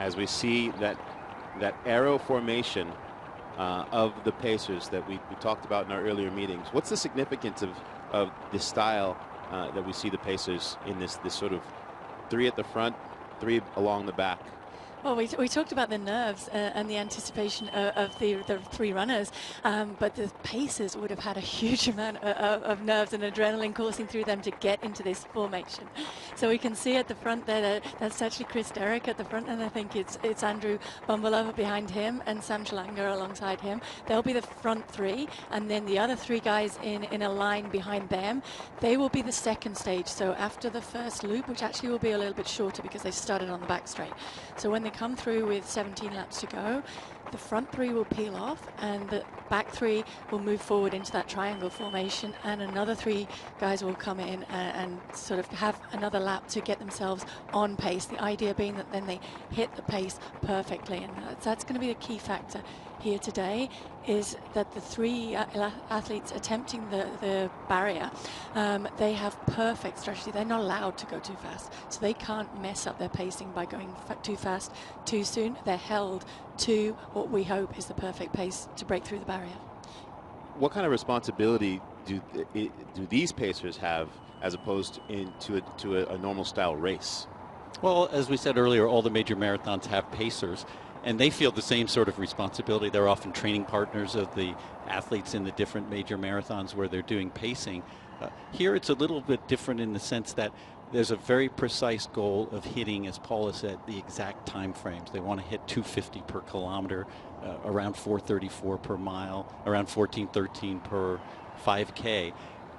as we see that arrow formation of the pacers that we talked about in our earlier meetings. What's the significance of the style that we see the pacers in this sort of 3 at the front, 3 along the back? Well, we talked about the nerves and the anticipation of the 3 runners, but the pacers would have had a huge amount of nerves and adrenaline coursing through them to get into this formation. So we can see at the front there that's actually Chris Derrick at the front, and I think it's Andrew Bumbalova behind him and Sam Schlanger alongside him. They'll be the front 3, and then the other 3 guys in a line behind them, they will be the second stage. So after the first loop, which actually will be a little bit shorter because they started on the back straight. So when they come through with 17 laps to go, the front 3 will peel off and the back 3 will move forward into that triangle formation, and another 3 guys will come in and sort of have another lap to get themselves on pace. The idea being that then they hit the pace perfectly, and that's going to be a key factor here today, is that the 3 athletes attempting the barrier, they have perfect strategy. They're not allowed to go too fast, so they can't mess up their pacing by going too fast too soon. They're held to what we hope is the perfect pace to break through the barrier. What kind of responsibility do these pacers have as opposed to a normal style race? Well, as we said earlier, all the major marathons have pacers, and they feel the same sort of responsibility. They're often training partners of the athletes in the different major marathons where they're doing pacing. Here it's a little bit different in the sense that there's a very precise goal of hitting, as Paula said, the exact time frames. They want to hit 250 per kilometer, around 434 per mile, around 1413 per 5K.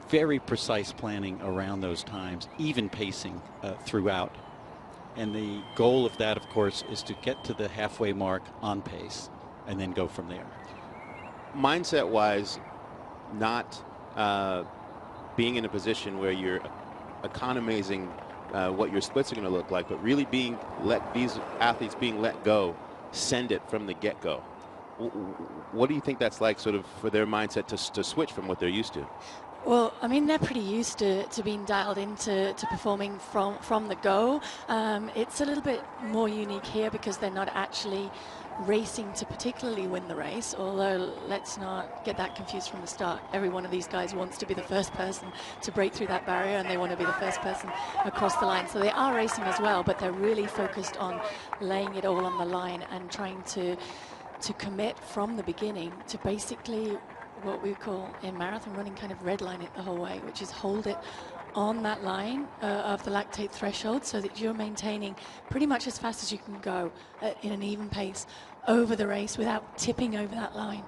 Very precise planning around those times, even pacing throughout. And the goal of that, of course, is to get to the halfway mark on pace and then go from there. Mindset-wise, not being in a position where you're economizing what your splits are going to look like, but really these athletes being let go, send it from the get-go. What do you think that's like, sort of, for their mindset to switch from what they're used to? Well, I mean, they're pretty used to being dialed into performing from the go. It's a little bit more unique here because they're not actually racing to particularly win the race, although let's not get that confused from the start. Every one of these guys wants to be the first person to break through that barrier, and they want to be the first person across the line. So they are racing as well, but they're really focused on laying it all on the line and trying to commit from the beginning to basically what we call in marathon running kind of redline it the whole way, which is hold it on that line of the lactate threshold so that you're maintaining pretty much as fast as you can go in an even pace over the race without tipping over that line.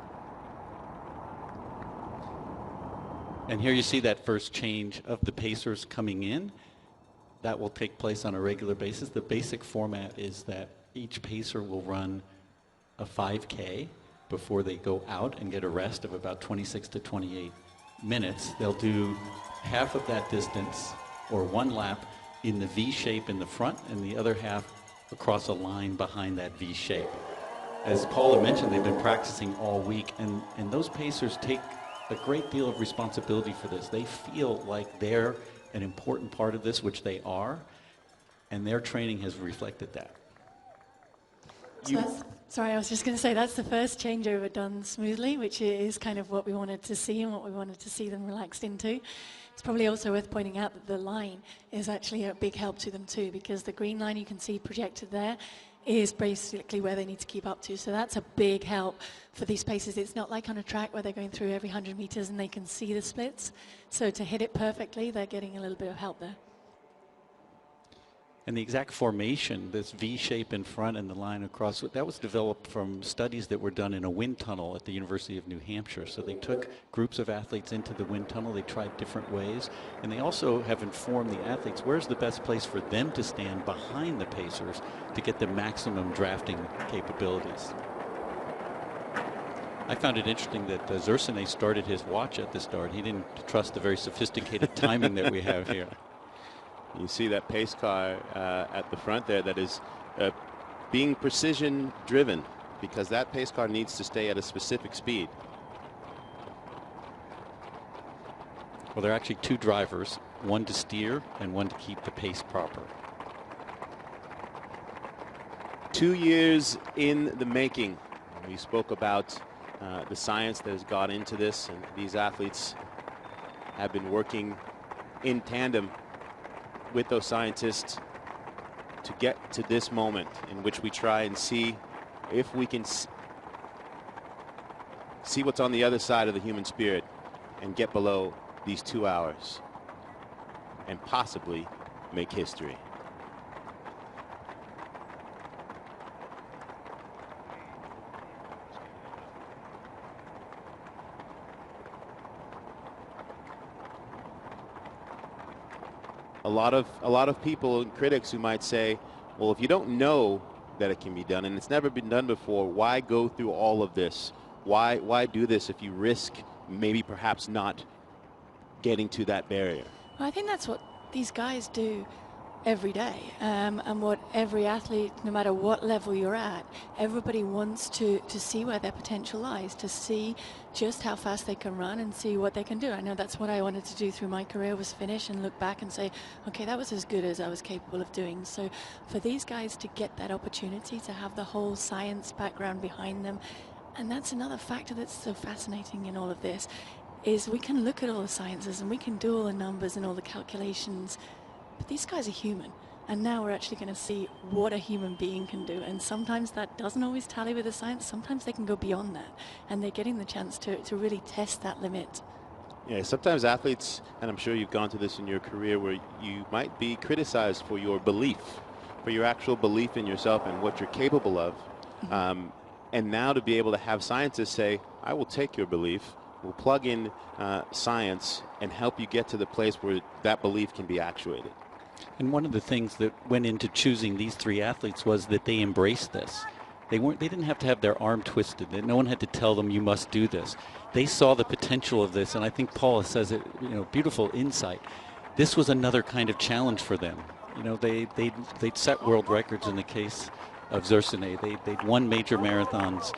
And here you see that first change of the pacers coming in. That will take place on a regular basis. The basic format is that each pacer will run a 5K before they go out and get a rest of about 26 to 28 minutes. They'll do half of that distance, or 1 lap, in the V shape in the front, and the other half across a line behind that V shape. As Paula mentioned, they've been practicing all week, and those pacers take a great deal of responsibility for this. They feel like they're an important part of this, which they are, and their training has reflected that. Sorry, I was just going to say that's the first changeover done smoothly, which is kind of what we wanted to see and what we wanted to see them relaxed into. It's probably also worth pointing out that the line is actually a big help to them too, because the green line you can see projected there is basically where they need to keep up to. So that's a big help for these paces. It's not like on a track where they're going through every 100 meters and they can see the splits. So to hit it perfectly, they're getting a little bit of help there. And the exact formation, this V shape in front and the line across, that was developed from studies that were done in a wind tunnel at the University of New Hampshire. So they took groups of athletes into the wind tunnel, they tried different ways, and they also have informed the athletes where's the best place for them to stand behind the pacers to get the maximum drafting capabilities. I found it interesting that Zersenay started his watch at the start. He didn't trust the very sophisticated timing that we have here. You see that pace car at the front there that is being precision driven, because that pace car needs to stay at a specific speed. Well, there are actually 2 drivers, one to steer and one to keep the pace proper. 2 years in the making. We spoke about the science that has gone into this, and these athletes have been working in tandem with those scientists to get to this moment in which we try and see if we can see what's on the other side of the human spirit and get below these 2 hours and possibly make history. A lot of people and critics who might say, well, if you don't know that it can be done and it's never been done before, why go through all of this? Why do this if you risk maybe perhaps not getting to that barrier? Well, I think that's what these guys do every day, and what every athlete, no matter what level you're at, everybody wants to see where their potential lies, to see just how fast they can run and see what they can do. I know that's what I wanted to do through my career, was finish and look back and say, okay, that was as good as I was capable of doing. So for these guys to get that opportunity, to have the whole science background behind them, and that's another factor that's so fascinating in all of this, is we can look at all the sciences and we can do all the numbers and all the calculations, but these guys are human, and now we're actually going to see what a human being can do. And sometimes that doesn't always tally with the science. Sometimes they can go beyond that, and they're getting the chance to really test that limit. Yeah, sometimes athletes, and I'm sure you've gone through this in your career, where you might be criticized for your belief, for your actual belief in yourself and what you're capable of. And now to be able to have scientists say, I will take your belief, we'll plug in science and help you get to the place where that belief can be actuated. And one of the things that went into choosing these 3 athletes was that they embraced this. They didn't have to have their arm twisted. No one had to tell them, you must do this. They saw the potential of this, and I think Paula says it, beautiful insight. This was another kind of challenge for them. They'd set world records in the case of Zersine. They'd won major marathons,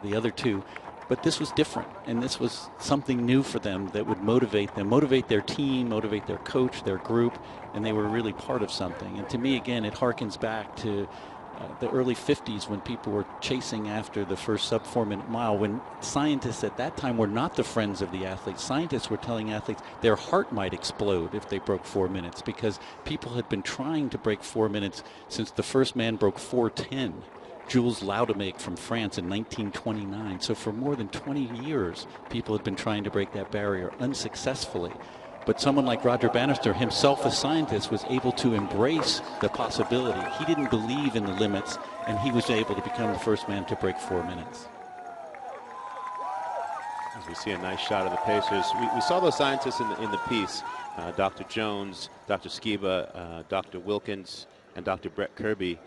the other 2. But this was different, and this was something new for them that would motivate them, motivate their team, motivate their coach, their group, and they were really part of something. And to me, again, it harkens back to the early 50s when people were chasing after the first sub-4-minute mile, when scientists at that time were not the friends of the athletes. Scientists were telling athletes their heart might explode if they broke 4 minutes, because people had been trying to break 4 minutes since the first man broke 4:10. Jules Laudemake from France in 1929. So for more than 20 years, people had been trying to break that barrier unsuccessfully. But someone like Roger Bannister, himself a scientist, was able to embrace the possibility. He didn't believe in the limits, and he was able to become the first man to break 4 minutes. As we see a nice shot of the Pacers. We saw those scientists in the piece, Dr. Jones, Dr. Skiba, Dr. Wilkins, and Dr. Brett Kirby.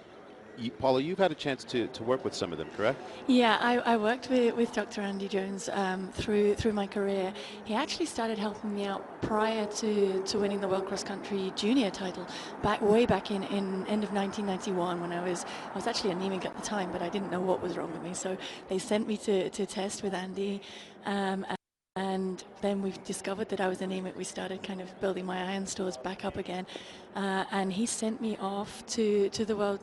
Paula, you've had a chance to work with some of them, correct? Yeah, I worked with Dr. Andy Jones through my career. He actually started helping me out prior to winning the World Cross Country Junior title, way back in end of 1991, when I was actually anemic at the time, but I didn't know what was wrong with me. So they sent me to test with Andy. And then we discovered that I was anemic. We started kind of building my iron stores back up again. And he sent me off to the World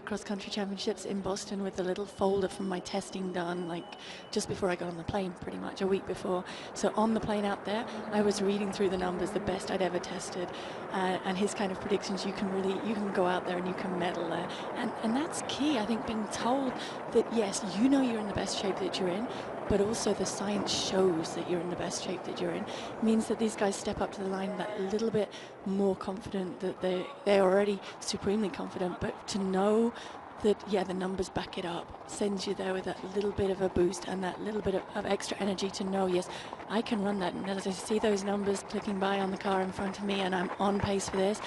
Cross Country Championships in Boston with a little folder from my testing done, like just before I got on the plane, pretty much a week before. So on the plane out there, I was reading through the numbers, the best I'd ever tested. And his kind of predictions, you can go out there and you can medal there. And that's key, I think, being told that, yes, you're in the best shape that you're in, but also the science shows that you're in the best shape that you're in. It means that these guys step up to the line that little bit more confident, that they're already supremely confident, but to know that, yeah, the numbers back it up, sends you there with that little bit of a boost and that little bit of extra energy to know, yes, I can run that. And as I see those numbers clicking by on the car in front of me and I'm on pace for this,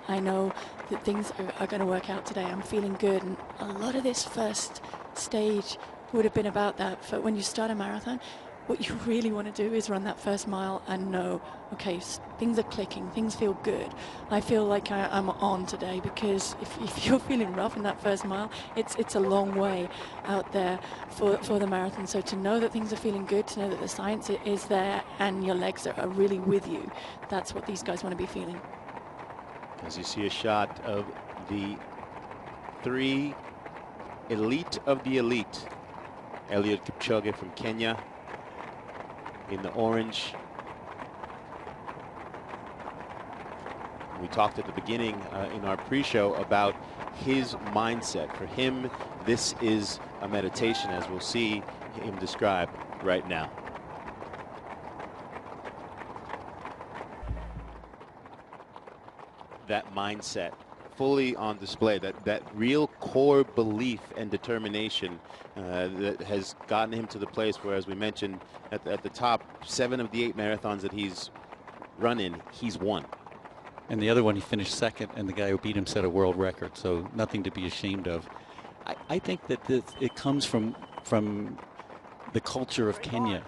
I know that things are going to work out today. I'm feeling good. And a lot of this first stage would have been about that. For when you start a marathon, what you really want to do is run that first mile and know, okay, things are clicking, things feel good. I feel like I'm on today, because if you're feeling rough in that first mile, it's a long way out there for the marathon. So to know that things are feeling good, to know that the science is there and your legs are really with you, that's what these guys want to be feeling. As you see a shot of the 3 elite of the elite. Eliud Kipchoge from Kenya in the orange. We talked at the beginning in our pre-show about his mindset. For him, this is a meditation, as we'll see him describe right now. That mindset fully on display, that real core belief and determination that has gotten him to the place where, as we mentioned at the top, 7 of the 8 marathons that he's run in, he's won. And the other one, he finished second, and the guy who beat him set a world record, so nothing to be ashamed of. I think that it comes from the culture of Kenya.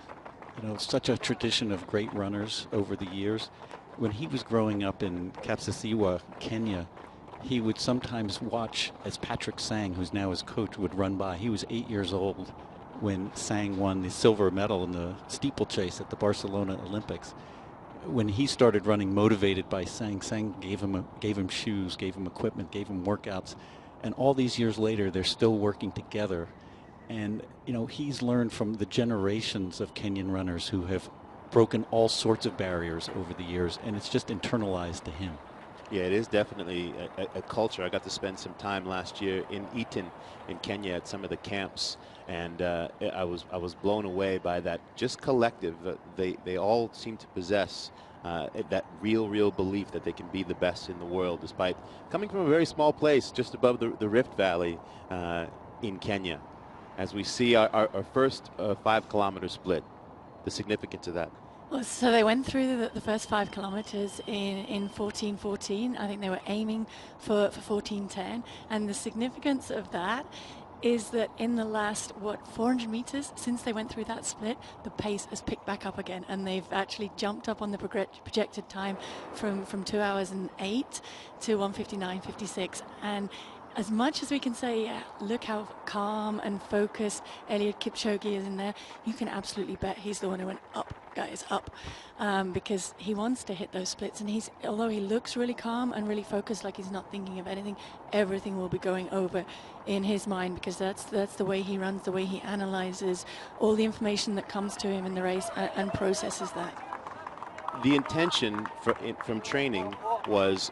You know, such a tradition of great runners over the years. When he was growing up in Kapsasiwa, Kenya, he would sometimes watch as Patrick Sang, who's now his coach, would run by. He was 8 years old when Sang won the silver medal in the steeplechase at the Barcelona Olympics. When he started running, motivated by Sang, Sang gave him shoes, gave him equipment, gave him workouts, and all these years later, they're still working together. And you know, he's learned from the generations of Kenyan runners who have broken all sorts of barriers over the years, and it's just internalized to him. Yeah, it is definitely a culture. I got to spend some time last year in Eton, in Kenya, at some of the camps, and I was blown away by that just collective. They all seem to possess that real belief that they can be the best in the world, despite coming from a very small place just above the Rift Valley in Kenya. As we see our first 5-kilometer split, the significance of that. Well, so they went through the first 5 kilometers in 14:14. I think they were aiming for 14:10. And the significance of that is that in the last, 400 meters since they went through that split, the pace has picked back up again. And they've actually jumped up on the projected time from 2 hours and 8 to 1:59:56. And as much as we can say, yeah, look how calm and focused Eliud Kipchoge is in there, you can absolutely bet he's the one who went up, guys, up, because he wants to hit those splits. And although he looks really calm and really focused, like he's not thinking of anything, everything will be going over in his mind, because that's the way he runs, the way he analyzes all the information that comes to him in the race and processes that. The intention from training was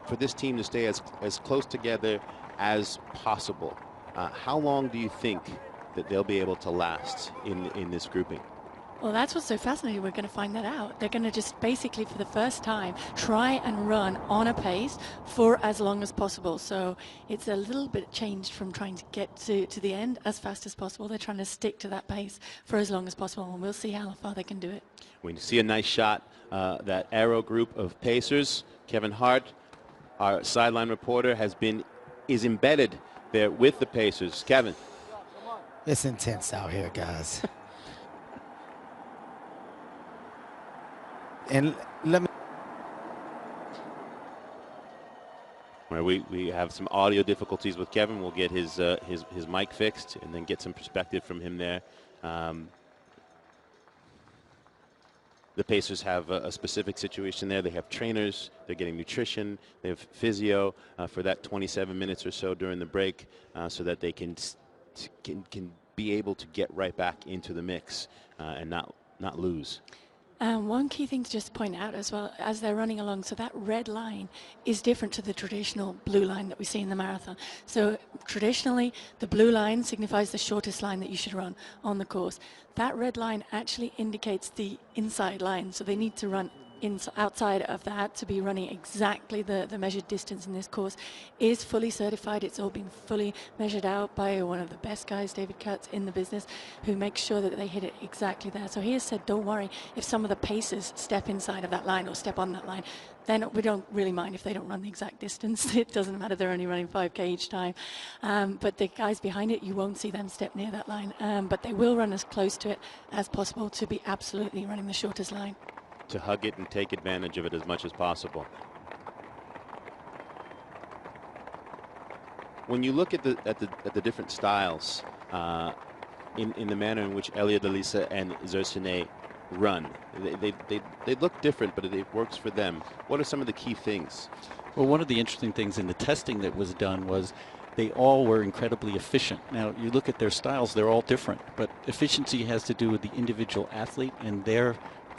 for this team to stay as close together as possible. How long do you think that they'll be able to last in this grouping? Well, that's what's so fascinating. We're going to find that out. They're going to just basically, for the first time, try and run on a pace for as long as possible. So it's a little bit changed from trying to get to the end as fast as possible. They're trying to stick to that pace for as long as possible, and we'll see how far they can do it. We see a nice shot, that Aero group of pacers. Kevin Hart, our sideline reporter, is embedded there with the pacers. Kevin. It's intense out here, guys. And let me. Where we have some audio difficulties with Kevin. We'll get his mic fixed and then get some perspective from him there. The Pacers have a specific situation there. They have trainers. They're getting nutrition. They have physio for that 27 minutes or so during the break, so that they can be able to get right back into the mix and not lose. One key thing to just point out as well, as they're running along, so that red line is different to the traditional blue line that we see in the marathon. So traditionally, the blue line signifies the shortest line that you should run on the course. That red line actually indicates the inside line, so they need to run outside of that to be running exactly the measured distance in this course. Is fully certified. It's all been fully measured out by one of the best guys, David Kurtz, in the business, who makes sure that they hit it exactly there. So he has said, don't worry if some of the pacers step inside of that line or step on that line. Then we don't really mind if they don't run the exact distance. It doesn't matter. They're only running 5K each time. But the guys behind it, you won't see them step near that line. But they will run as close to it as possible to be absolutely running the shortest line. To hug it and take advantage of it as much as possible. When you look at the different styles in the manner in which Elia Delisa and Zersine run, they look different, but it works for them. What are some of the key things? Well, one of the interesting things in the testing that was done was they all were incredibly efficient. Now, you look at their styles, they're all different, but efficiency has to do with the individual athlete and their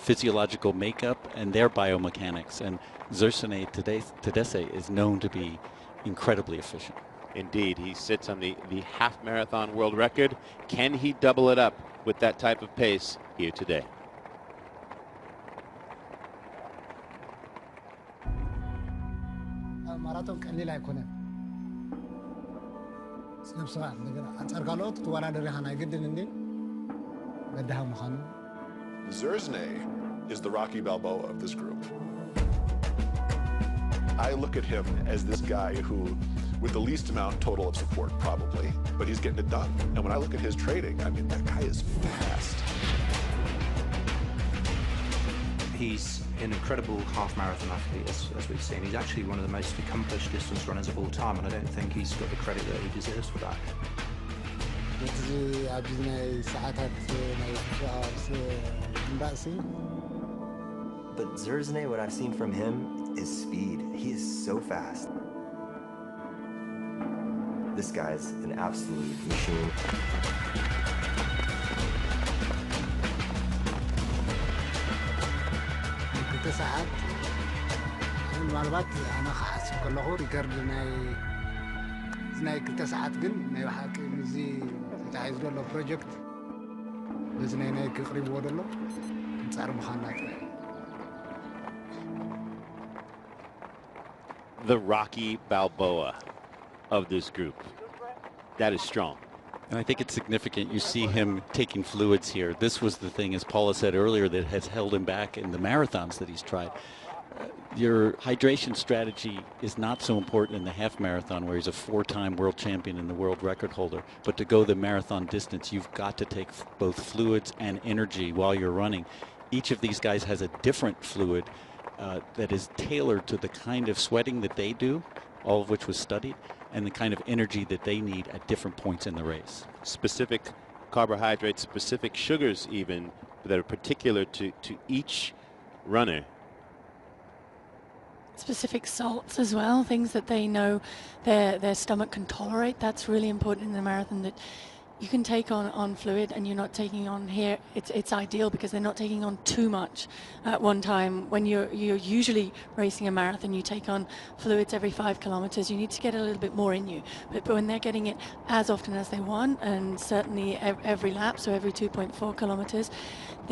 physiological makeup and their biomechanics. And Zersane Tedesse is known to be incredibly efficient. Indeed, he sits on the half marathon world record. Can he double it up with that type of pace here today? ማራቶን ቀሊል አይኮነም ስንብስጋ እንደገና አንጻር ካልኦት ተወዳደሪ ኻና ይግድን እንዴ በዳህ ምኻኑ Zersane is the Rocky Balboa of this group. I look at him as this guy who, with the least amount total of support probably, but he's getting it done. And when I look at his trading, I mean, that guy is fast. He's an incredible half marathon athlete, as we've seen. He's actually one of the most accomplished distance runners of all time, and I don't think he's got the credit that he deserves for that. But Zersane, what I've seen from him is speed. He is so fast. This guy's an absolute machine. ساعات ምናልባት ኣነ ክሓስብ ከለኹ ሪከርድ ናይ ክልተ ሰዓት ግን ናይ ባሓቂ ምዚ ተታሒዙ ዘሎ ፕሮጀክት በዚ ናይ ክቕሪብዎ ደሎ ንፃር ምዃንና ጥራይ The Rocky Balboa of this group. That is strong. And I think it's significant. You see him taking fluids here. This was the thing, as Paula said earlier, that has held him back in the marathons that he's tried. Your hydration strategy is not so important in the half marathon, where he's a 4-time world champion and the world record holder. But to go the marathon distance, you've got to take both fluids and energy while you're running. Each of these guys has a different fluid that is tailored to the kind of sweating that they do, all of which was studied, and the kind of energy that they need at different points in the race. Specific carbohydrates, specific sugars even, that are particular to each runner. Specific salts as well, things that they know their stomach can tolerate. That's really important in the marathon, that you can take on fluid and you're not taking on here. It's ideal because they're not taking on too much at one time. When you're usually racing a marathon, you take on fluids every 5 kilometers. You need to get a little bit more in you. But when they're getting it as often as they want, and certainly every lap, so every 2.4 kilometers,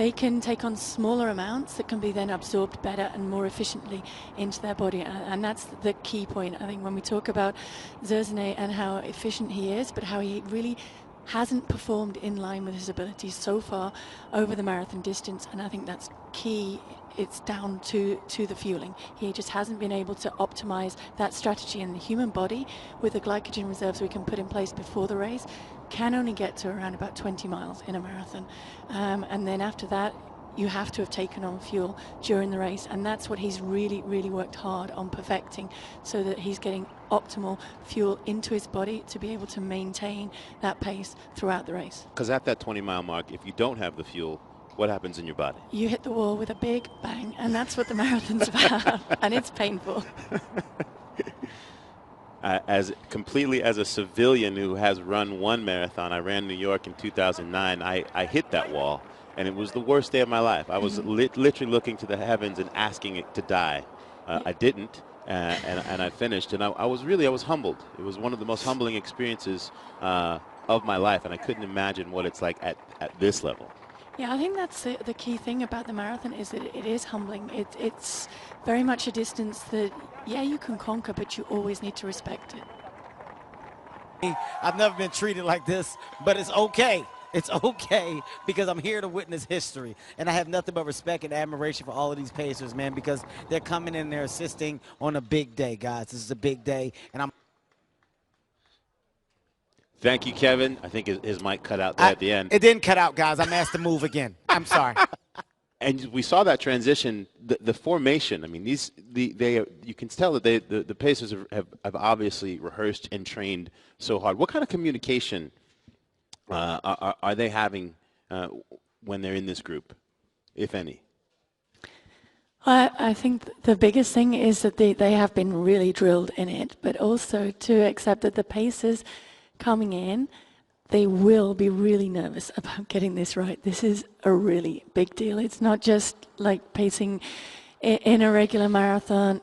they can take on smaller amounts that can be then absorbed better and more efficiently into their body. And that's the key point, I think, when we talk about Zersane and how efficient he is, but how he really hasn't performed in line with his abilities so far over the marathon distance, and I think that's key. It's down to the fueling. He just hasn't been able to optimize that strategy, and the human body, with the glycogen reserves we can put in place before the race, can only get to around about 20 miles in a marathon, and then after that you have to have taken on fuel during the race, and that's what he's really worked hard on perfecting, so that he's getting optimal fuel into his body to be able to maintain that pace throughout the race. Because at that 20-mile mark, if you don't have the fuel, what happens in your body? You hit the wall with a big bang, and that's what the marathon's about, and it's painful. As completely as a civilian who has run one marathon, I ran New York in 2009, I hit that wall, and it was the worst day of my life. I was literally looking to the heavens and asking it to die. I didn't, and I finished, and I was humbled. It was one of the most humbling experiences of my life, and I couldn't imagine what it's like at this level. Yeah, I think that's the key thing about the marathon, is that it is humbling. It's very much a distance that, yeah, you can conquer, but you always need to respect it. I've never been treated like this, but it's okay. It's okay, because I'm here to witness history, and I have nothing but respect and admiration for all of these pacers, man, because they're coming in there assisting on a big day, guys. This is a big day, and I'm... Thank you, Kevin. I think his mic cut out there at the end. It didn't cut out, guys. I'm asked to move again. I'm sorry. And we saw that transition, the formation. I mean, you can tell that the pacers have obviously rehearsed and trained so hard. What kind of communication are they having when they're in this group, if any? Well, I think the biggest thing is that they have been really drilled in it, but also to accept that the paces coming in, they will be really nervous about getting this right. This is a really big deal. It's not just like pacing in a regular marathon.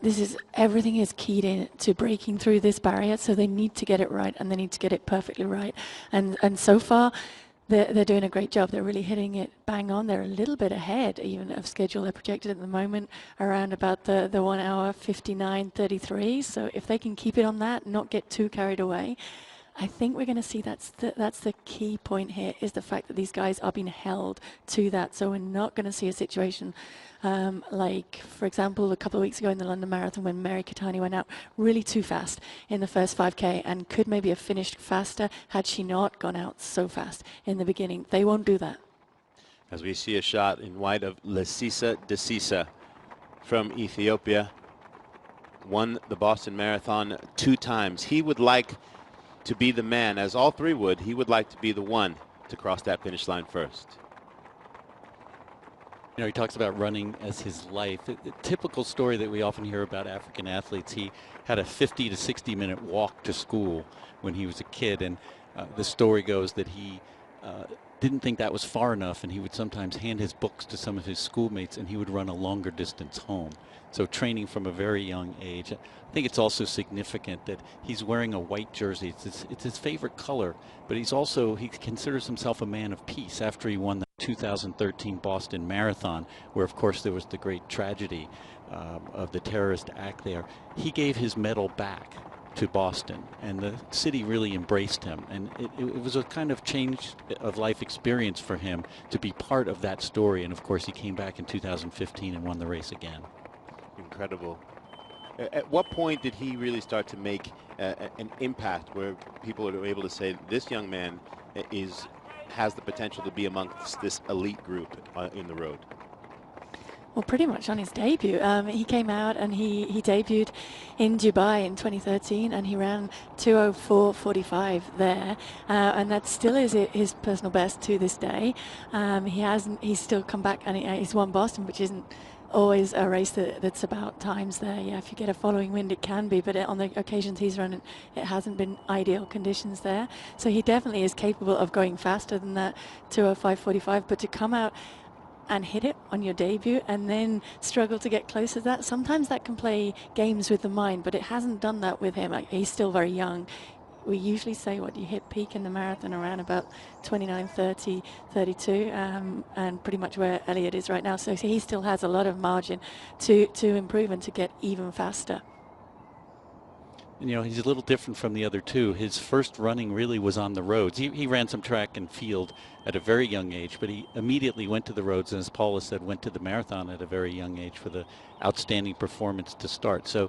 Everything is keyed in to breaking through this barrier, so they need to get it right, and they need to get it perfectly right. And so far, they're doing a great job. They're really hitting it bang on. They're a little bit ahead even of schedule. They're projected at the moment around about the 1 hour 59:33. So if they can keep it on that, not get too carried away, I think we're going to see that's the key point here, is the fact that these guys are being held to that. So we're not going to see a situation like, for example, a couple of weeks ago in the London Marathon when Mary Keitany went out really too fast in the first 5K and could maybe have finished faster had she not gone out so fast in the beginning. They won't do that. As we see a shot in white of Lesisa Desisa from Ethiopia, won the Boston Marathon 2 times. He would like to be the man, as all 3 would. He would like to be the one to cross that finish line first. You know, he talks about running as his life. The typical story that we often hear about African athletes, he had a 50 to 60 minute walk to school when he was a kid, and the story goes that he didn't think that was far enough, and he would sometimes hand his books to some of his schoolmates, and he would run a longer distance home. So training from a very young age. I think it's also significant that he's wearing a white jersey. It's his favorite color, but he considers himself a man of peace after he won the 2013 Boston Marathon, where of course there was the great tragedy of the terrorist act there. He gave his medal back to Boston, and the city really embraced him, and it was a kind of change of life experience for him to be part of that story. And of course he came back in 2015 and won the race again. Incredible. At what point did he really start to make an impact where people are able to say this young man has the potential to be amongst this elite group in the road? Well, pretty much on his debut. He came out and he debuted in Dubai in 2013, and he ran 2:04:45 there, and that still is his personal best to this day. He's still come back and he's won Boston, which isn't always a race that's about times there. Yeah, if you get a following wind, it can be, but on the occasions he's run it hasn't been ideal conditions there. So he definitely is capable of going faster than that 2:05:45, but to come out and hit it on your debut and then struggle to get close to that, sometimes that can play games with the mind, but it hasn't done that with him. He's still very young. We usually say you hit peak in the marathon around about 29:30, 32, and pretty much where Elliot is right now. So he still has a lot of margin to improve and to get even faster. And, you know, he's a little different from the other two. His first running really was on the roads. He ran some track and field at a very young age, but he immediately went to the roads, and as Paula said, went to the marathon at a very young age for the outstanding performance to start. So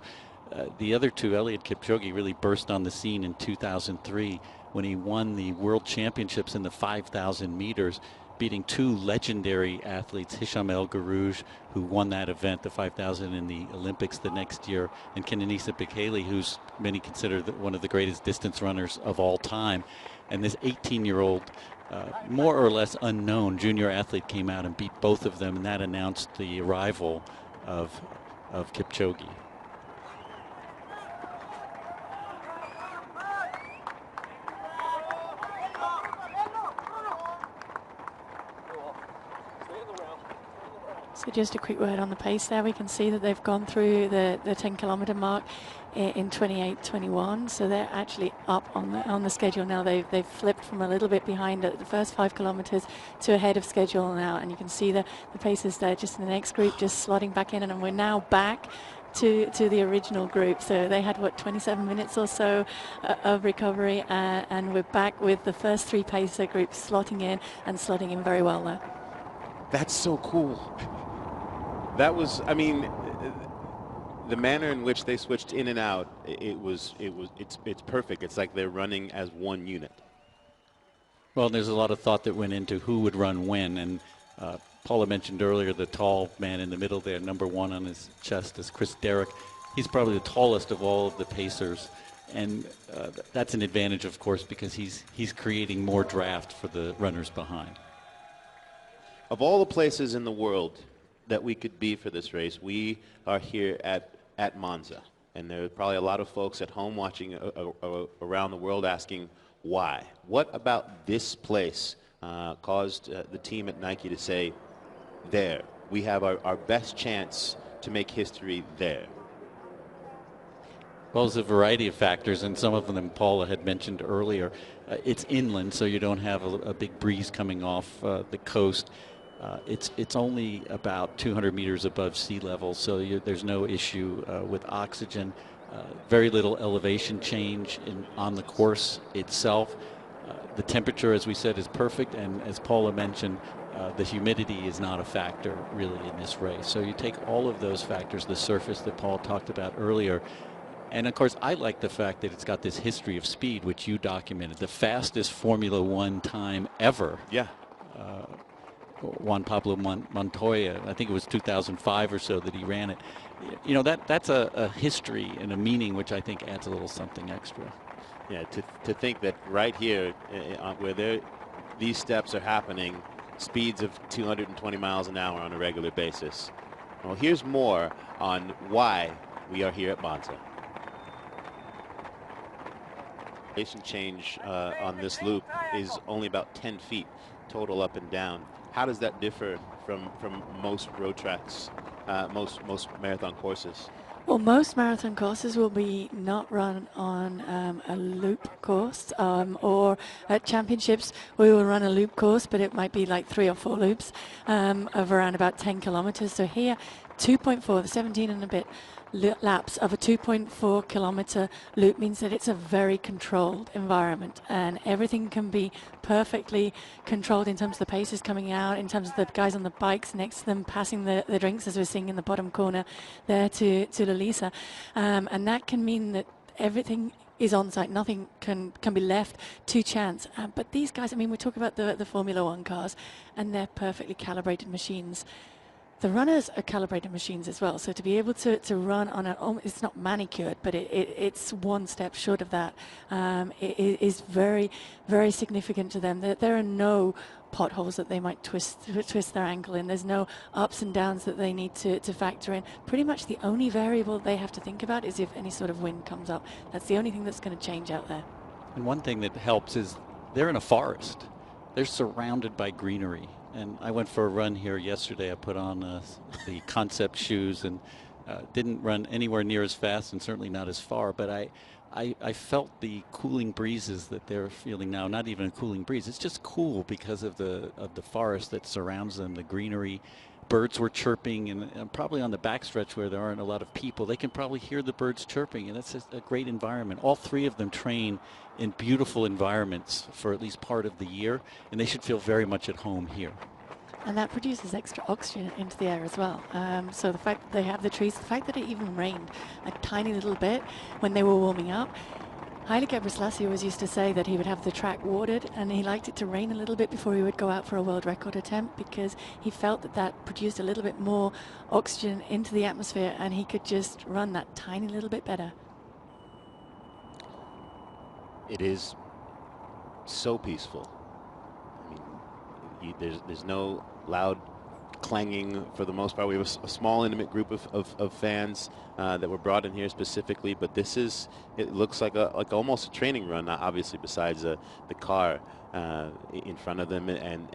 the other two, Eliud Kipchoge, really burst on the scene in 2003 when he won the World Championships in the 5,000 meters, beating 2 legendary athletes, Hisham El Garouj, who won that event, the 5,000 in the Olympics the next year, and Kenenisa Bekele, who's many consider one of the greatest distance runners of all time. And this 18-year-old, more or less unknown junior athlete came out and beat both of them, and that announced the arrival of Kipchoge. So just a quick word on the pace there. We can see that they've gone through the 10-kilometer mark in 28:21. So they're actually up on the schedule now. They've flipped from a little bit behind at the first 5 kilometers to ahead of schedule now. And you can see the paces there just in the next group just slotting back in. And we're now back to the original group. So they had, 27 minutes or so of recovery. And we're back with the first 3 pacer groups slotting in very well there. That's so cool. That was, I mean, the manner in which they switched in and out, it's perfect. It's like they're running as one unit. Well, there's a lot of thought that went into who would run when, and Paula mentioned earlier the tall man in the middle there, number 1 on his chest is Chris Derrick. He's probably the tallest of all of the pacers, and that's an advantage, of course, because he's creating more draft for the runners behind. Of all the places in the world that we could be for this race. We are here at Monza, and there are probably a lot of folks at home watching around the world asking why. What about this place caused the team at Nike to say, there, we have our best chance to make history there? Well, there's a variety of factors, and some of them Paula had mentioned earlier. It's inland, so you don't have a big breeze coming off the coast. It's only about 200 meters above sea level, so there's no issue with oxygen. Very little elevation change on the course itself. The temperature, as we said, is perfect, and as Paula mentioned, the humidity is not a factor really in this race. So you take all of those factors, the surface that Paul talked about earlier, and of course I like the fact that it's got this history of speed, which you documented. The fastest Formula One time ever. Yeah. Juan Pablo Montoya, I think it was 2005 or so that he ran it. You know, that's a history and a meaning which I think adds a little something extra. Yeah, to think that right here where these steps are happening, speeds of 220 miles an hour on a regular basis. Well, here's more on why we are here at Monza. Elevation change on this loop is only about 10 feet total up and down. How does that differ from most road tracks, most marathon courses? Well, most marathon courses will be not run on a loop course, or at championships we will run a loop course, but it might be like 3 or 4 loops of around about 10 kilometers. So here, 2.4, the 17 and a bit laps of a 2.4 kilometer loop means that it's a very controlled environment, and everything can be perfectly controlled in terms of the paces coming out, in terms of the guys on the bikes next to them passing the drinks, as we're seeing in the bottom corner there to Lalisa, and that can mean that everything is on site. Nothing can be left to chance. But these guys, I mean, we talk about the Formula One cars, and they're perfectly calibrated machines. The runners are calibrated machines as well, so to be able to run on it's not manicured, but it's one step short of that. It is very, very significant to them. There are no potholes that they might twist their ankle in. There's no ups and downs that they need to factor in. Pretty much the only variable they have to think about is if any sort of wind comes up. That's the only thing that's going to change out there. And one thing that helps is they're in a forest. They're surrounded by greenery. And I went for a run here yesterday. I put on the Concept shoes and didn't run anywhere near as fast and certainly not as far. But I felt the cooling breezes that they're feeling now. Not even a cooling breeze. It's just cool because of the forest that surrounds them, the greenery. Birds were chirping, and probably on the backstretch where there aren't a lot of people, they can probably hear the birds chirping, and that's a great environment. All 3 of them train in beautiful environments for at least part of the year, and they should feel very much at home here. And that produces extra oxygen into the air as well. So the fact that they have the trees, the fact that it even rained a tiny little bit when they were warming up. Haile Gebrselassie always used to say that he would have the track watered, and he liked it to rain a little bit before he would go out for a world record attempt, because he felt that produced a little bit more oxygen into the atmosphere, and he could just run that tiny little bit better. It is so peaceful. I mean, there's no loud clanging for the most part. We have a small, intimate group of fans that were brought in here specifically, but it looks like almost a training run, obviously, besides the car in front of them and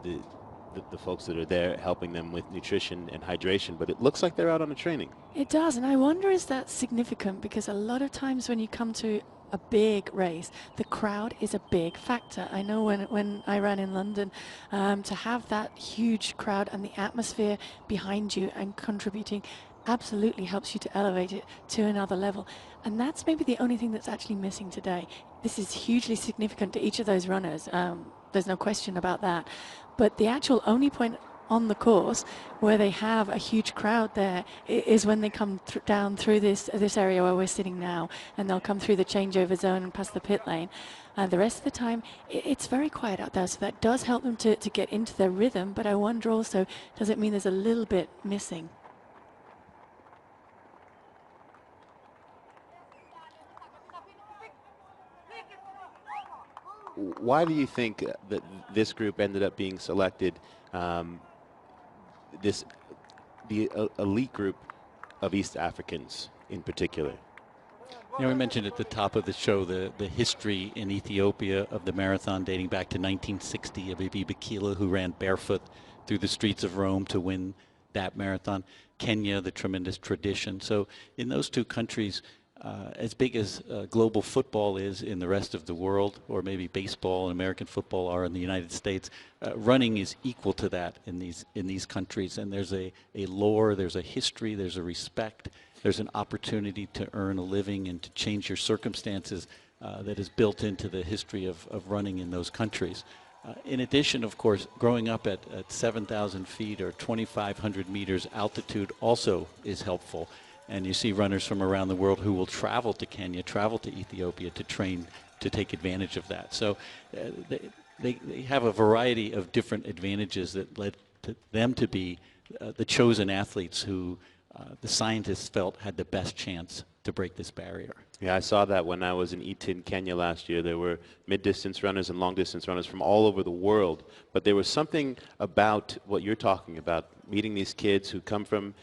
the folks that are there helping them with nutrition and hydration, but it looks like they're out on a training. It does, and I wonder, is that significant? Because a lot of times when you come to a big race, the crowd is a big factor. I know when I ran in London, to have that huge crowd and the atmosphere behind you and contributing absolutely helps you to elevate it to another level. And that's maybe the only thing that's actually missing today. This is hugely significant to each of those runners. There's no question about that. But the actual only point on the course where they have a huge crowd there is when they come down through this area where we're sitting now, and they'll come through the changeover zone and past the pit lane. The rest of the time it's very quiet out there, so that does help them to get into their rhythm. But I wonder also, does it mean there's a little bit missing? Why do you think that this group ended up being selected the elite group of East Africans in particular. You know, we mentioned at the top of the show the history in Ethiopia of the marathon dating back to 1960 of Abiy Bikila, who ran barefoot through the streets of Rome to win that marathon. Kenya, the tremendous tradition. So in those two countries, as big as global football is in the rest of the world, or maybe baseball and American football are in the United States, running is equal to that in these countries. And there's a lore, there's a history, there's a respect. There's an opportunity to earn a living and to change your circumstances that is built into the history of running in those countries. In addition, of course, growing up at 7,000 feet or 2,500 meters altitude also is helpful. And you see runners from around the world who will travel to Kenya, travel to Ethiopia to train to take advantage of that. So they have a variety of different advantages that led to them to be the chosen athletes who the scientists felt had the best chance to break this barrier. Yeah, I saw that when I was in Eton, Kenya last year. There were mid-distance runners and long-distance runners from all over the world. But there was something about what you're talking about, meeting these kids who come from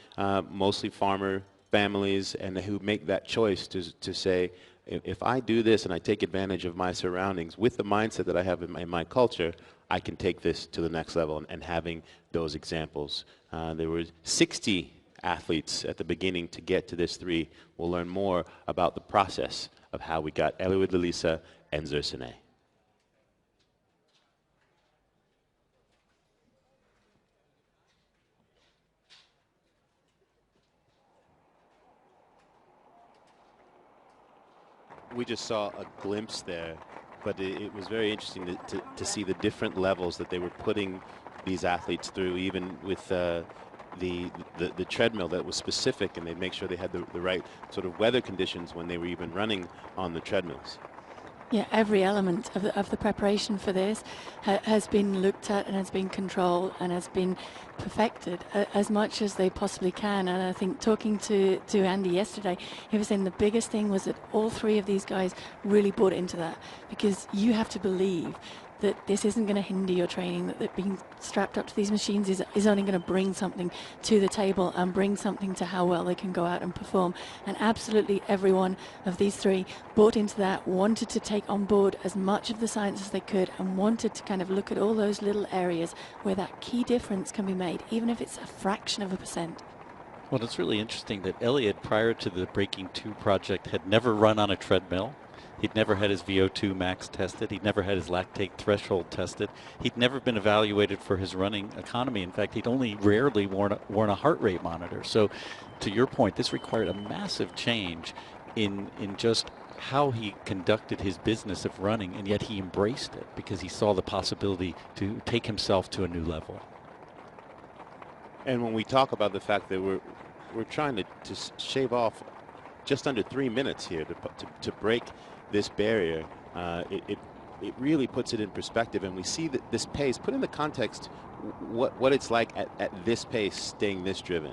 mostly farmer families and who make that choice to say, if I do this and I take advantage of my surroundings with the mindset that I have in my culture, I can take this to the next level. And having those examples. There were 60 athletes at the beginning to get to this 3. We'll learn more about the process of how we got Eliud Lalisa and Zersene. We just saw a glimpse there, but it was very interesting to see the different levels that they were putting these athletes through, even with the treadmill that was specific, and they'd make sure they had the right sort of weather conditions when they were even running on the treadmills. Yeah, every element of the preparation for this has been looked at and has been controlled and has been perfected as much as they possibly can. And I think talking to Andy yesterday, he was saying the biggest thing was that all 3 of these guys really bought into that, because you have to believe that this isn't going to hinder your training, that being strapped up to these machines is only going to bring something to the table and bring something to how well they can go out and perform. And absolutely every one of these 3 bought into that, wanted to take on board as much of the science as they could, and wanted to kind of look at all those little areas where that key difference can be made, even if it's a fraction of a percent. Well, it's really interesting that Eliud, prior to the Breaking 2 project, had never run on a treadmill. He'd never had his VO2 max tested. He'd never had his lactate threshold tested. He'd never been evaluated for his running economy. In fact, he'd only rarely worn a heart rate monitor. So to your point, this required a massive change in just how he conducted his business of running, and yet he embraced it because he saw the possibility to take himself to a new level. And when we talk about the fact that we're trying to shave off just under 3 minutes here to break this barrier, it really puts it in perspective, and we see that this pace, put in the context what it's like at this pace, staying this driven.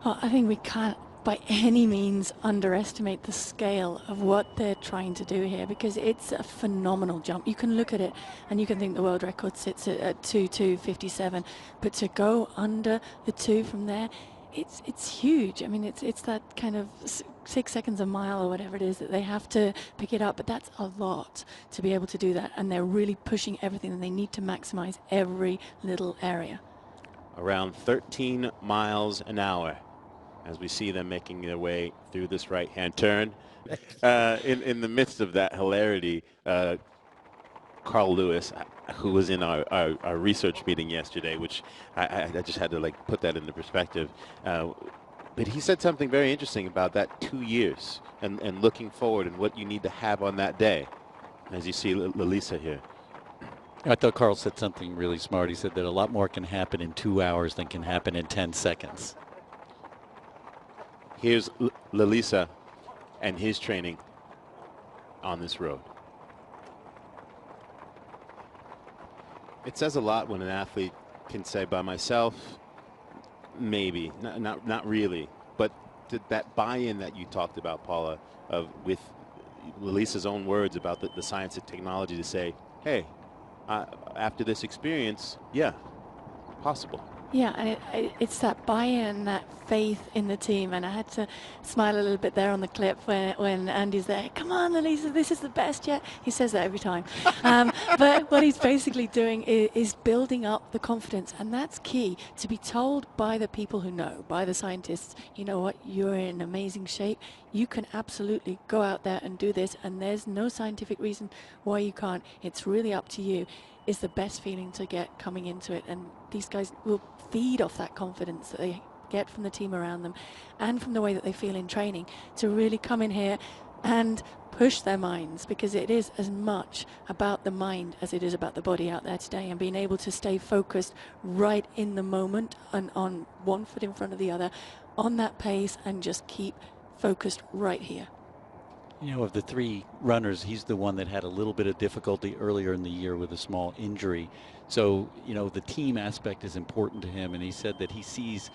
Well, I think we can't by any means underestimate the scale of what they're trying to do here, because it's a phenomenal jump. You can look at it and you can think the world record sits at 2:2:57, but to go under the 2 from there, it's huge. I mean, it's that kind of 6 seconds a mile or whatever it is that they have to pick it up, but that's a lot to be able to do that, and they're really pushing everything, and they need to maximize every little area. Around 13 miles an hour as we see them making their way through this right-hand turn. In the midst of that hilarity, Carl Lewis, who was in our research meeting yesterday, which I just had to like put that into perspective. But he said something very interesting about that 2 years and looking forward and what you need to have on that day, as you see Lalisa here. I thought Carl said something really smart. He said that a lot more can happen in 2 hours than can happen in 10 seconds. Here's Lalisa and his training on this road. It says a lot when an athlete can say, by myself, maybe, not really. But that buy-in that you talked about, Paula, with Lalisa's own words about the science and technology to say, hey, after this experience, yeah, possible. Yeah, and it's that buy-in, that faith in the team, and I had to smile a little bit there on the clip when Andy's there. Come on, Elisa, this is the best yet. He says that every time. But what he's basically doing is building up the confidence, and that's key, to be told by the people who know, by the scientists, you know what, you're in amazing shape. You can absolutely go out there and do this, and there's no scientific reason why you can't. It's really up to you. Is the best feeling to get coming into it, and these guys will feed off that confidence that they get from the team around them and from the way that they feel in training to really come in here and push their minds, because it is as much about the mind as it is about the body out there today, and being able to stay focused right in the moment and on one foot in front of the other on that pace and just keep focused right here. You know, of the three runners, he's the one that had a little bit of difficulty earlier in the year with a small injury. So, you know, the team aspect is important to him, and he said that he sees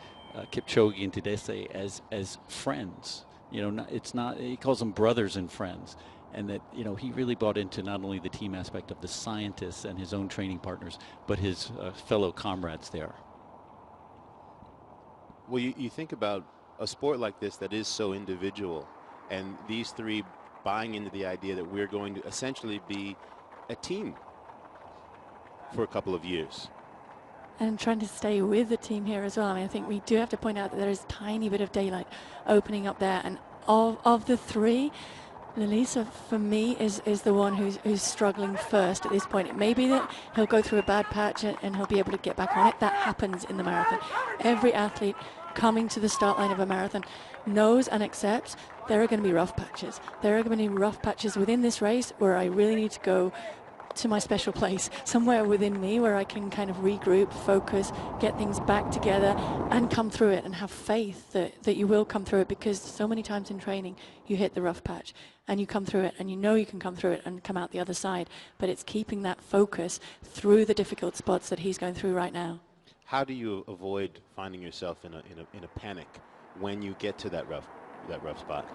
Kipchoge and Tadesse as friends. You know, it's not, he calls them brothers and friends, and that, you know, he really bought into not only the team aspect of the scientists and his own training partners, but his fellow comrades there. Well, you think about a sport like this that is so individual, and these three buying into the idea that we're going to essentially be a team for a couple of years. And trying to stay with the team here as well. I mean, I think we do have to point out that there is a tiny bit of daylight opening up there, and of the three, Lalisa, for me, is the one who's struggling first at this point. It may be that he'll go through a bad patch and he'll be able to get back on it. That happens in the marathon. Every athlete coming to the start line of a marathon knows and accepts there are going to be rough patches. There are going to be rough patches within this race where I really need to go to my special place, somewhere within me where I can kind of regroup, focus, get things back together and come through it, and have faith that you will come through it, because so many times in training you hit the rough patch and you come through it and you know you can come through it and come out the other side, but it's keeping that focus through the difficult spots that he's going through right now. How do you avoid finding yourself in a panic when you get to that rough spot?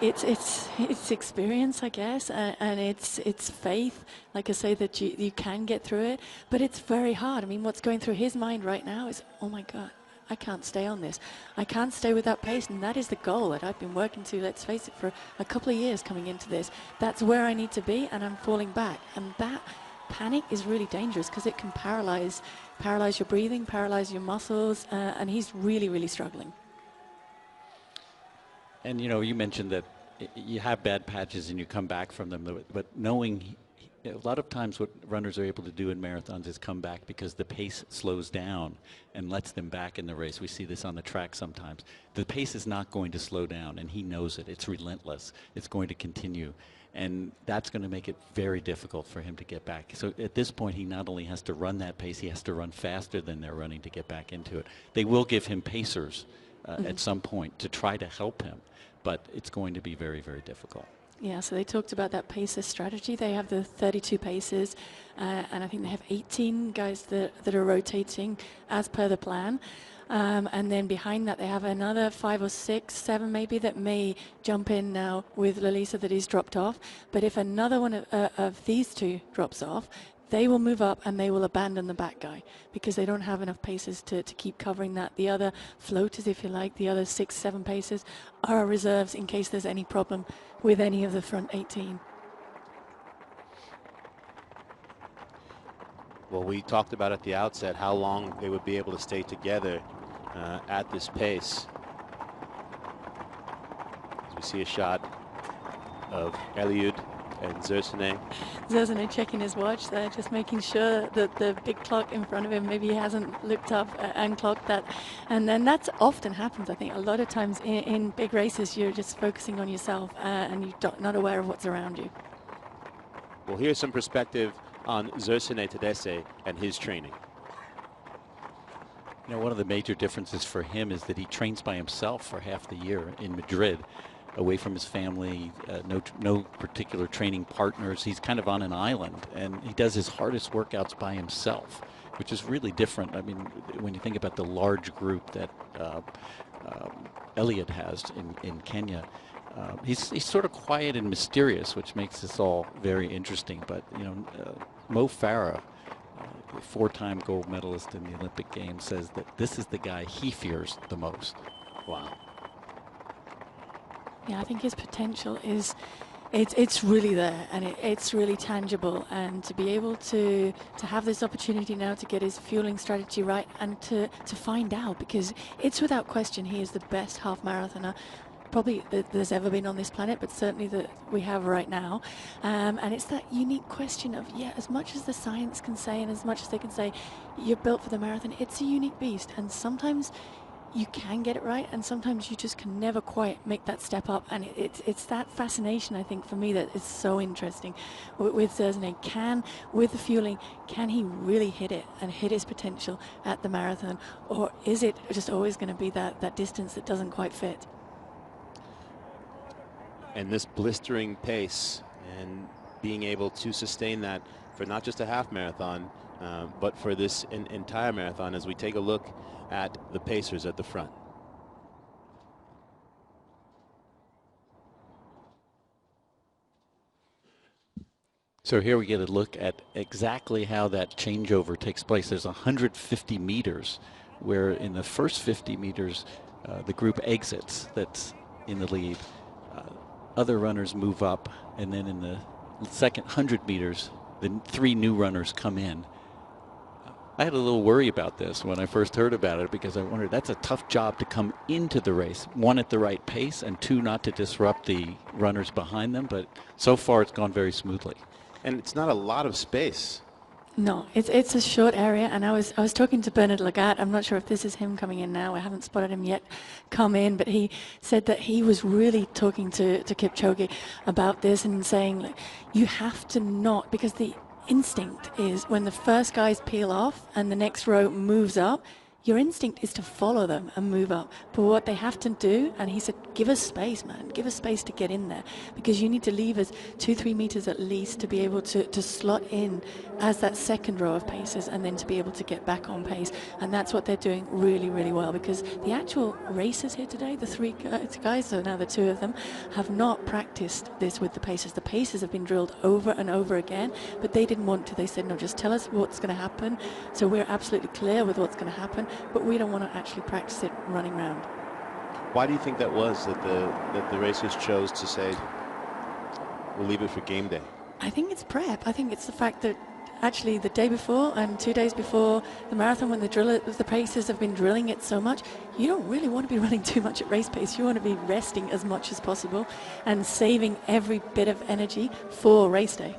It's experience, I guess, and it's faith, like I say, that you can get through it, but it's very hard. I mean, what's going through his mind right now is, oh my God, I can't stay on this. I can't stay with that pace, and that is the goal that I've been working to, let's face it, for a couple of years coming into this. That's where I need to be, and I'm falling back, and that panic is really dangerous because it can paralyze your breathing, paralyze your muscles, and he's really, really struggling. And, you know, you mentioned that you have bad patches and you come back from them, but knowing a lot of times what runners are able to do in marathons is come back because the pace slows down and lets them back in the race. We see this on the track sometimes. The pace is not going to slow down, and he knows it. It's relentless. It's going to continue. And that's going to make it very difficult for him to get back. So at this point, he not only has to run that pace, he has to run faster than they're running to get back into it. They will give him pacers at some point to try to help him, but it's going to be very, very difficult. Yeah, so they talked about that pacer strategy. They have the 32 pacers, and I think they have 18 guys that are rotating as per the plan. And then behind that, they have another 5 or 6, 7 maybe that may jump in now with Lalisa that he's dropped off. But if another one of these two drops off, they will move up and they will abandon the back guy because they don't have enough paces to keep covering that. The other floaters, if you like, the other 6, 7 paces are reserves in case there's any problem with any of the front 18. Well, we talked about at the outset how long they would be able to stay together at this pace. As we see a shot of Eliud and Zersene. Zersene checking his watch there, just making sure that the big clock in front of him, maybe he hasn't looked up and clocked that. And then that often happens, I think. A lot of times in big races, you're just focusing on yourself and you're not aware of what's around you. Well, here's some perspective on Zersene Tadesse and his training. You know, one of the major differences for him is that he trains by himself for half the year in Madrid, away from his family, no particular training partners. He's kind of on an island, and he does his hardest workouts by himself, which is really different. I mean, when you think about the large group that Eliud has in Kenya, he's sort of quiet and mysterious, which makes this all very interesting. But, you know, Mo Farah the 4-time gold medalist in the Olympic Games, says that this is the guy he fears the most. Wow. Yeah, I think his potential is, it's really there, and it's really tangible. And to be able to have this opportunity now to get his fueling strategy right and to find out, because it's without question he is the best half marathoner probably that there's ever been on this planet, but certainly that we have right now. And it's that unique question of, yeah, as much as the science can say and as much as they can say you're built for the marathon, it's a unique beast. And sometimes you can get it right, and sometimes you just can never quite make that step up. And it's that fascination, I think, for me that is so interesting with Zerzanay. With the fueling, can he really hit it and hit his potential at the marathon? Or is it just always going to be that distance that doesn't quite fit? And this blistering pace and being able to sustain that for not just a half marathon, but for this entire marathon, as we take a look at the pacers at the front. So here we get a look at exactly how that changeover takes place. There's 150 meters where in the first 50 meters the group exits that's in the lead. Other runners move up, and then in the second 100 meters, the 3 new runners come in. I had a little worry about this when I first heard about it, because I wondered, that's a tough job to come into the race. 1, at the right pace, and 2, not to disrupt the runners behind them. But so far, it's gone very smoothly. And it's not a lot of space. No, it's a short area, and I was talking to Bernard Lagat. I'm not sure if this is him coming in now. I haven't spotted him yet come in, but he said that he was really talking to Kipchoge about this and saying, like, you have to not, because the instinct is when the first guys peel off and the next row moves up, your instinct is to follow them and move up. But what they have to do, and he said, give us space, man. Give us space to get in there, because you need to leave us 2-3 meters at least to be able to slot in as that second row of pacers, and then to be able to get back on pace. And that's what they're doing really, really well, because the actual racers here today, the 3 guys, so now the 2 of them, have not practiced this with the pacers. The pacers have been drilled over and over again, but they didn't want to. They said, no, just tell us what's going to happen, so we're absolutely clear with what's going to happen, but we don't want to actually practice it running round. Why do you think that was, that the racers chose to say, we'll leave it for game day? I think it's prep. I think it's the fact that actually the day before and 2 days before the marathon, when the pacers have been drilling it so much, you don't really want to be running too much at race pace. You want to be resting as much as possible and saving every bit of energy for race day.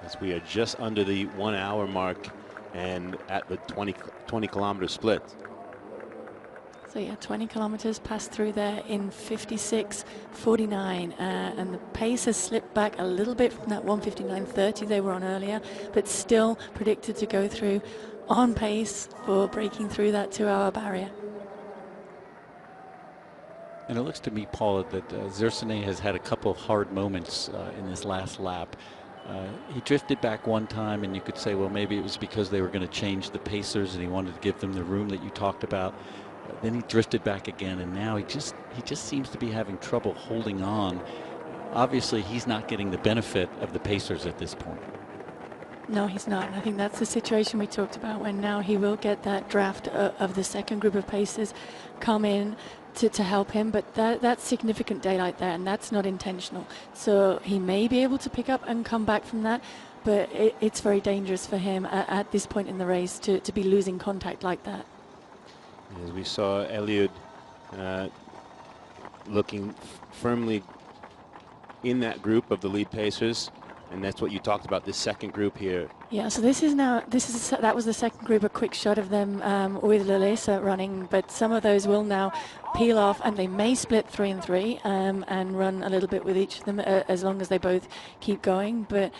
As we are just under the 1 hour mark and at the 20 kilometer split. So yeah, 20 kilometers passed through there in 56:49, and the pace has slipped back a little bit from that 1:59:30 they were on earlier, but still predicted to go through on pace for breaking through that 2-hour barrier. And it looks to me, Paula, that Zerzanay has had a couple of hard moments in this last lap. He drifted back one time, and you could say, well, maybe it was because they were going to change the pacers and he wanted to give them the room that you talked about. Then he drifted back again, and now he just seems to be having trouble holding on. Obviously, he's not getting the benefit of the pacers at this point. No, he's not. And I think that's the situation we talked about, when now he will get that draft of the second group of pacers come in to help him, but that's significant daylight there, and that's not intentional. So he may be able to pick up and come back from that, but it's very dangerous for him at this point in the race to be losing contact like that. As we saw Eliud looking firmly in that group of the lead pacers, and that's what you talked about, this second group here. Yeah, so that was the second group, a quick shot of them with Lalesa running, but some of those will now peel off, and they may split 3 and 3 and run a little bit with each of them as long as they both keep going. But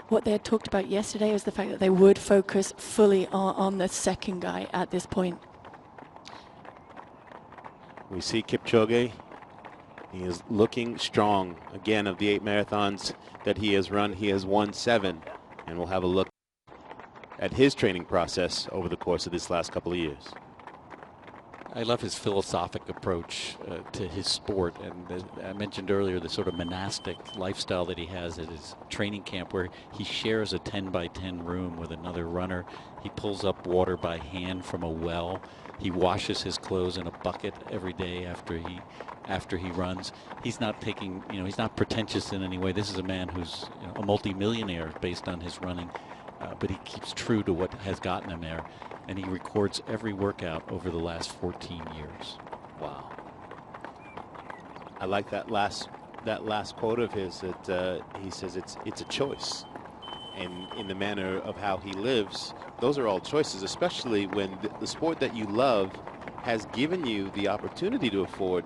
what they had talked about yesterday was the fact that they would focus fully on the second guy at this point. We see Kipchoge. He is looking strong. Again, of the 8 marathons that he has run, he has won 7. And we'll have a look at his training process over the course of this last couple of years. I love his philosophic approach to his sport. And I mentioned earlier the sort of monastic lifestyle that he has at his training camp, where he shares a 10 by 10 room with another runner. He pulls up water by hand from a well. He washes his clothes in a bucket every day after he runs. He's not taking, he's not pretentious in any way. This is a man who's a multimillionaire based on his running, but he keeps true to what has gotten him there. And he records every workout over the last 14 years. Wow. I like that last quote of his, that he says it's a choice. And in the manner of how he lives, those are all choices, especially when the sport that you love has given you the opportunity to afford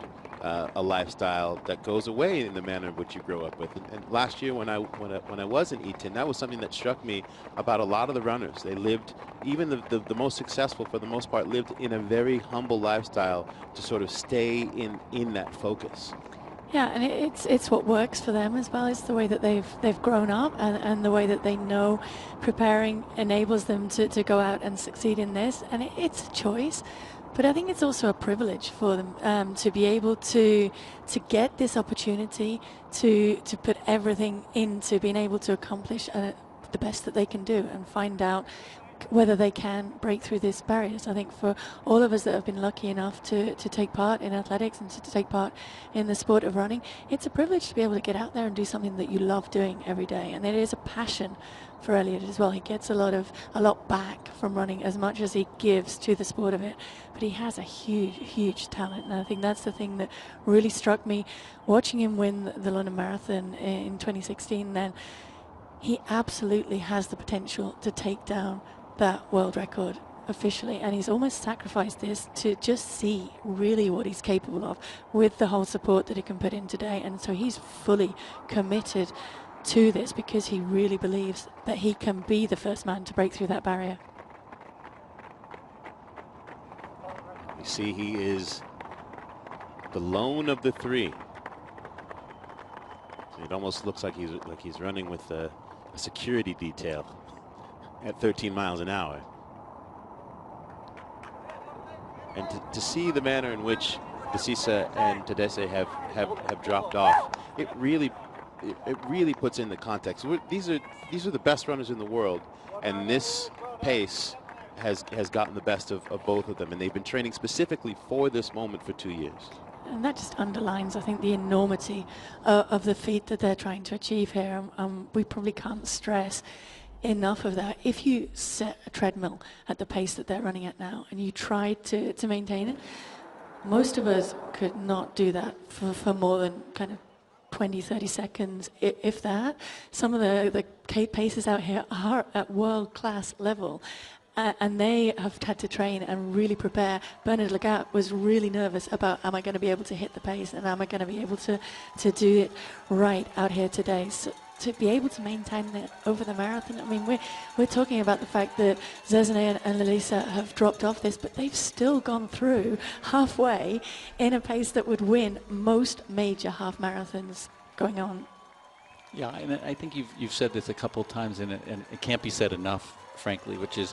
a lifestyle that goes away in the manner in which you grow up with. And last year when I was in Eton, that was something that struck me about a lot of the runners. They lived, even the most successful for the most part, lived in a very humble lifestyle to sort of stay in that focus. Yeah, and it's what works for them as well. It's the way that they've grown up, and the way that they know preparing enables them to go out and succeed in this. And it's a choice, but I think it's also a privilege for them to be able to get this opportunity to put everything into being able to accomplish the best that they can do and find out whether they can break through these barriers. I think for all of us that have been lucky enough to take part in athletics and to take part in the sport of running, it's a privilege to be able to get out there and do something that you love doing every day. And it is a passion for Elliot as well. He gets a lot back from running as much as he gives to the sport of it. But he has a huge talent. And I think that's the thing that really struck me watching him win the London Marathon in 2016 then. He absolutely has the potential to take down that world record officially, and he's almost sacrificed this to just see really what he's capable of with the whole support that he can put in today. And so he's fully committed to this because he really believes that he can be the first man to break through that barrier. You see, he is the lone of the three. It almost looks like he's running with a security detail at 13 miles an hour. And to see the manner in which Desisa and Tadesse have dropped off, it really puts in the context. These are the best runners in the world, and this pace has gotten the best of both of them, and they've been training specifically for this moment for 2 years. And that just underlines, I think, the enormity of the feat that they're trying to achieve here. We probably can't stress enough of that. If you set a treadmill at the pace that they're running at now and you try to maintain it, most of us could not do that for more than kind of 20, 30 seconds, if that. Some of the paces out here are at world-class level. And they have had to train and really prepare. Bernard Lagat was really nervous about, am I going to be able to hit the pace, and am I going to be able to do it right out here today? So to be able to maintain that over the marathon, I mean, we're talking about the fact that Zezene and Lalisa have dropped off this, but they've still gone through halfway in a pace that would win most major half marathons going on. Yeah, and I think you've said this a couple of times, and it can't be said enough, frankly, which is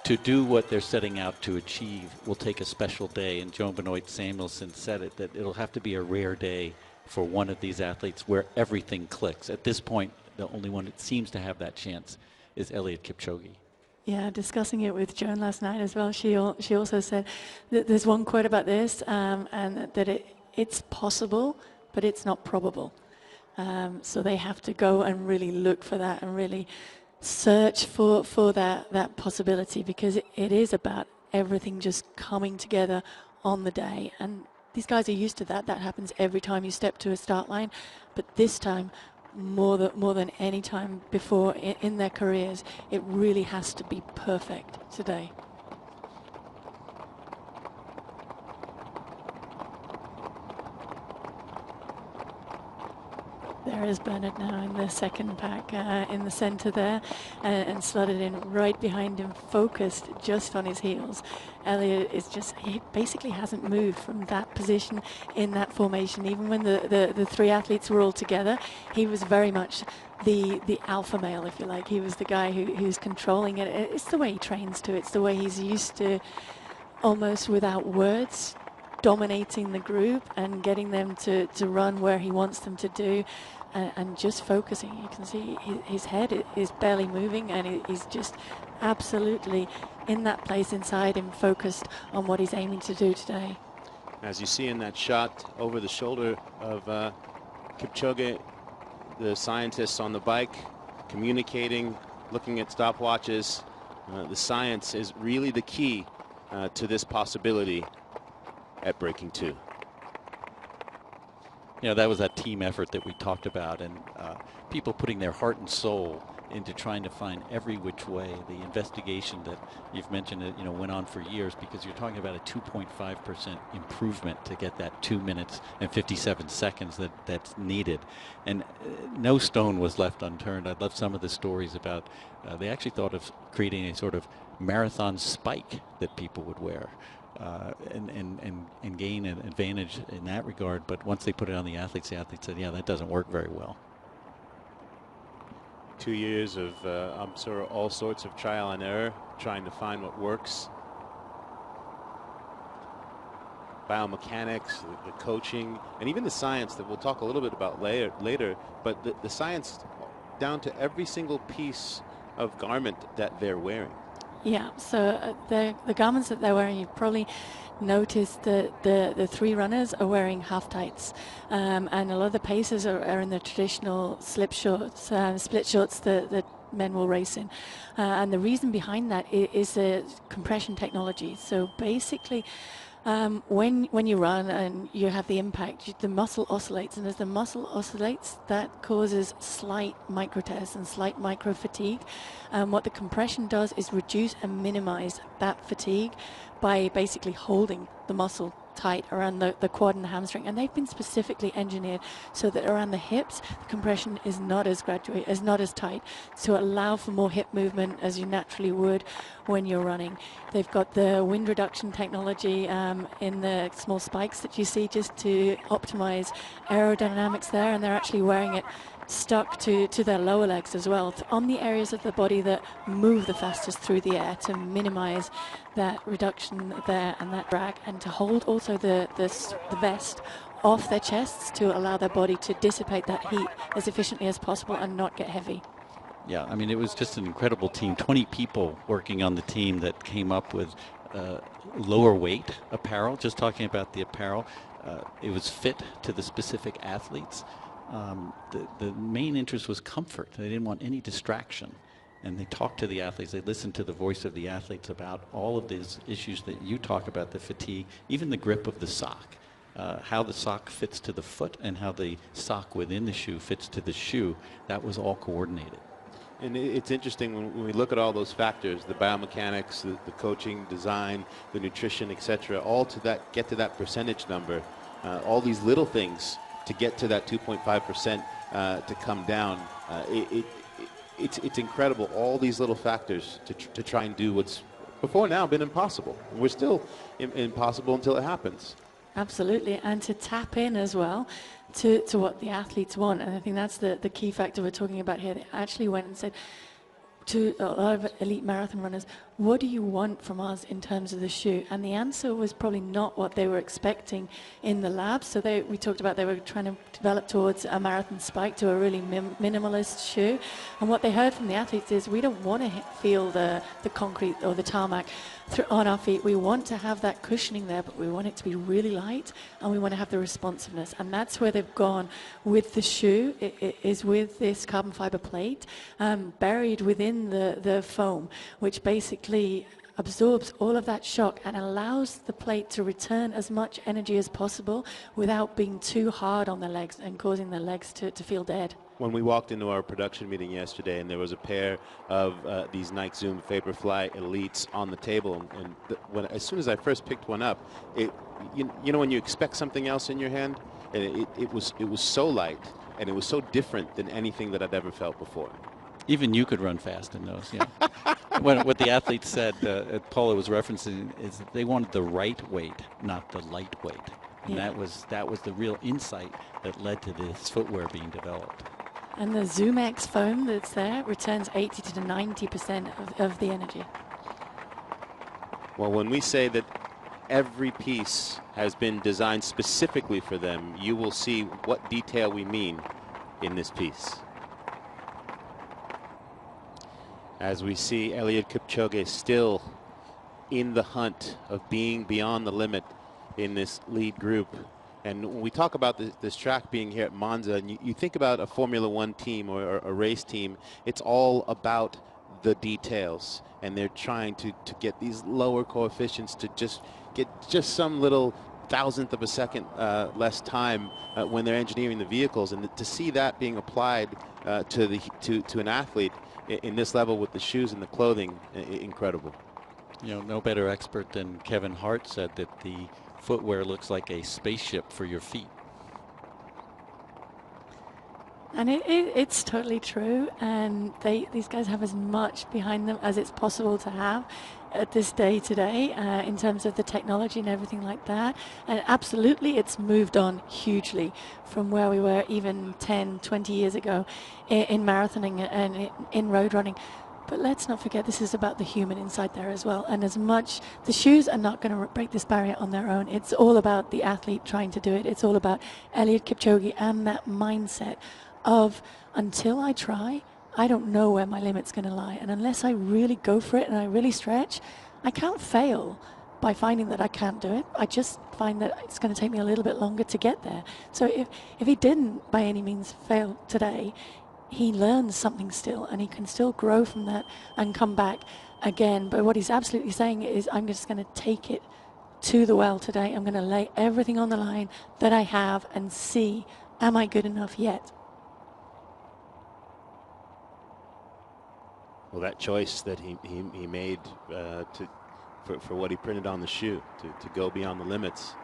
to do what they're setting out to achieve will take a special day. And Joan Benoit Samuelson said it, that it'll have to be a rare day for one of these athletes where everything clicks. At this point, the only one that seems to have that chance is Eliud Kipchoge. Yeah, discussing it with Joan last night as well, she also said that there's one quote about this, and that it's possible, but it's not probable. So they have to go and really look for that and really search for that possibility, because it is about everything just coming together on the day. And these guys are used to that. That happens every time you step to a start line. But this time, more than any time before in their careers, it really has to be perfect today. There is Bernard now in the second pack, in the center there, and slotted in right behind him, focused just on his heels. Elliot he basically hasn't moved from that position in that formation. Even when the three athletes were all together, he was very much the alpha male, if you like. He was the guy who's controlling it. It's the way he trains to. It's the way he's used to, almost without words, dominating the group and getting them to run where he wants them to do, and just focusing. You can see his head is barely moving, and he's just absolutely in that place inside him, focused on what he's aiming to do today. As you see in that shot over the shoulder of Kipchoge, the scientists on the bike communicating, looking at stopwatches. The science is really the key to this possibility at breaking 2. You know, that was that team effort that we talked about, and people putting their heart and soul into trying to find every which way. The investigation that you've mentioned, you know, went on for years, because you're talking about a 2.5% improvement to get that 2 minutes and 57 seconds that's needed. And no stone was left unturned. I love some of the stories about they actually thought of creating a sort of marathon spike that people would wear. And gain an advantage in that regard. But once they put it on the athletes said, yeah, that doesn't work very well. 2 years of, I'm sure, all sorts of trial and error, trying to find what works. Biomechanics, the coaching, and even the science that we'll talk a little bit about later. But the science down to every single piece of garment that they're wearing. Yeah, so the garments that they're wearing, you've probably noticed that the 3 runners are wearing half tights, and a lot of the pacers are in the traditional slip shorts, split shorts that men will race in. And the reason behind that is the compression technology. So basically, when you run and you have the impact, the muscle oscillates, and as the muscle oscillates, that causes slight micro tears and slight micro fatigue. What the compression does is reduce and minimize that fatigue by basically holding the muscle tight around the quad and the hamstring, and they've been specifically engineered so that around the hips the compression is not as tight, to allow for more hip movement as you naturally would when you're running. They've got the wind reduction technology in the small spikes that you see, just to optimize aerodynamics there, and they're actually wearing it stuck to their lower legs as well, on the areas of the body that move the fastest through the air, to minimize that reduction there and that drag, and to hold also the vest off their chests to allow their body to dissipate that heat as efficiently as possible and not get heavy. Yeah, I mean, it was just an incredible team. 20 people working on the team that came up with lower weight apparel. Just talking about the apparel, it was fit to the specific athletes. The main interest was comfort. They didn't want any distraction. And they talked to the athletes. They listened to the voice of the athletes about all of these issues that you talk about, the fatigue, even the grip of the sock, how the sock fits to the foot and how the sock within the shoe fits to the shoe. That was all coordinated. And it's interesting when we look at all those factors, the biomechanics, the coaching, design, the nutrition, etc., all to get to that percentage number, all these little things to get to that 2.5% to come down. It's incredible, all these little factors to try and do what's before now been impossible. We're still impossible until it happens. Absolutely, and to tap in as well to what the athletes want. And I think that's the key factor we're talking about here. They actually went and said to a lot of elite marathon runners, what do you want from us in terms of the shoe? And the answer was probably not what they were expecting in the lab. So we talked about they were trying to develop towards a marathon spike, to a really minimalist shoe. And what they heard from the athletes is, we don't want to feel the concrete or the tarmac on our feet. We want to have that cushioning there, but we want it to be really light, and we want to have the responsiveness. And that's where they've gone with the shoe. It is with this carbon fiber plate buried within the foam, which basically absorbs all of that shock and allows the plate to return as much energy as possible without being too hard on the legs and causing the legs to feel dead. When we walked into our production meeting yesterday, and there was a pair of these Nike Zoom Vaporfly Elites on the table, and as soon as I first picked one up, you know when you expect something else in your hand, and it was so light, and it was so different than anything that I'd ever felt before. Even you could run fast in those, yeah. What the athletes said, Paula was referencing, is that they wanted the right weight, not the light weight. And that was the real insight that led to this footwear being developed. And the ZoomX foam that's there returns 80 to 90% of the energy. Well, when we say that every piece has been designed specifically for them, you will see what detail we mean in this piece. As we see Eliud Kipchoge still in the hunt of being beyond the limit in this lead group. And when we talk about this track being here at Monza, and you think about a Formula One team or a race team, it's all about the details. And they're trying to get these lower coefficients to just get just some little thousandth of a second less time when they're engineering the vehicles. And to see that being applied to an athlete in this level with the shoes and the clothing, incredible. You know, no better expert than Kevin Hart said that the footwear looks like a spaceship for your feet. And it's totally true. And these guys have as much behind them as it's possible to have at this day today in terms of the technology and everything like that. And absolutely, it's moved on hugely from where we were even 10, 20 years ago in marathoning and in road running. But let's not forget, this is about the human inside there as well. And as much, the shoes are not going to break this barrier on their own. It's all about the athlete trying to do it. It's all about Eliud Kipchoge and that mindset of, until I try, I don't know where my limit's going to lie. And unless I really go for it and I really stretch, I can't fail by finding that I can't do it. I just find that it's going to take me a little bit longer to get there. So if he didn't by any means fail today, he learns something still, and he can still grow from that and come back again. But what he's absolutely saying is, I'm just going to take it to the well today. I'm going to lay everything on the line that I have and see, am I good enough yet? Well, that choice that he made for what he printed on the shoe, to go beyond the limits.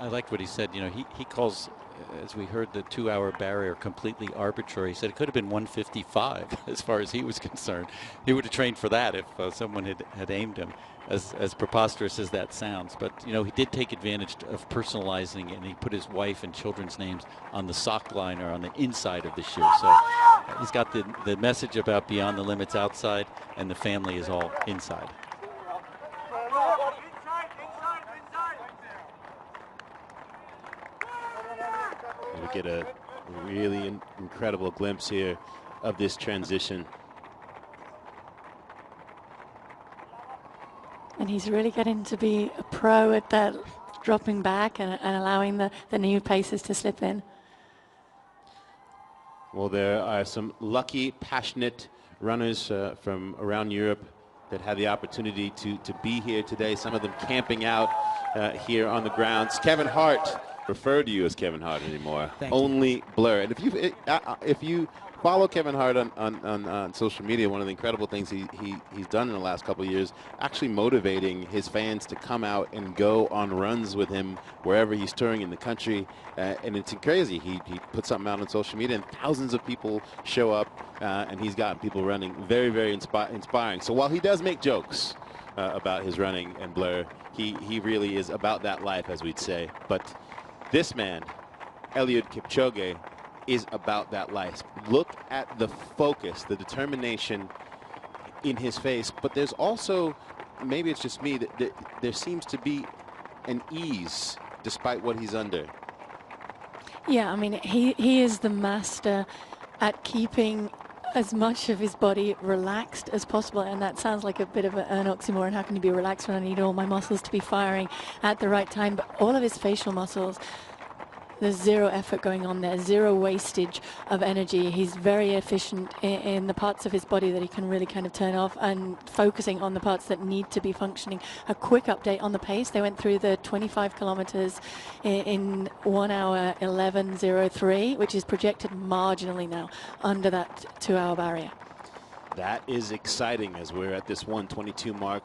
I liked what he said. You know, he calls, as we heard, the 2-hour barrier completely arbitrary. He said it could have been 1:55 as far as he was concerned. He would have trained for that if someone had aimed him, as preposterous as that sounds. But, you know, he did take advantage of personalizing, and he put his wife and children's names on the sock liner on the inside of the shoe. So he's got the message about beyond the limits outside, and the family is all inside. We get a really incredible glimpse here of this transition. And he's really getting to be a pro at that, dropping back and allowing the new paces to slip in. Well, there are some lucky, passionate runners from around Europe that had the opportunity to be here today. Some of them camping out here on the grounds. Kevin Hart, refer to you as Kevin Hart anymore. Only Blur. And if you follow Kevin Hart on social media, one of the incredible things he's done in the last couple of years, actually motivating his fans to come out and go on runs with him wherever he's touring in the country. And it's crazy. He puts something out on social media and thousands of people show up, and he's gotten people running. Very, very inspiring. So while he does make jokes about his running and Blur, he really is about that life, as we'd say. But this man, Eliud Kipchoge, is about that life. Look at the focus, the determination in his face. But there's also, maybe it's just me, that there seems to be an ease despite what he's under. Yeah, I mean, he is the master at keeping as much of his body relaxed as possible, and that sounds like a bit of an oxymoron. How can you be relaxed when I need all my muscles to be firing at the right time? But all of his facial muscles, there's zero effort going on there, zero wastage of energy. He's very efficient in the parts of his body that he can really kind of turn off, and focusing on the parts that need to be functioning. A quick update on the pace. They went through the 25 kilometers in 1 hour 11:03, which is projected marginally now under that 2-hour barrier. That is exciting as we're at this 1:22 mark.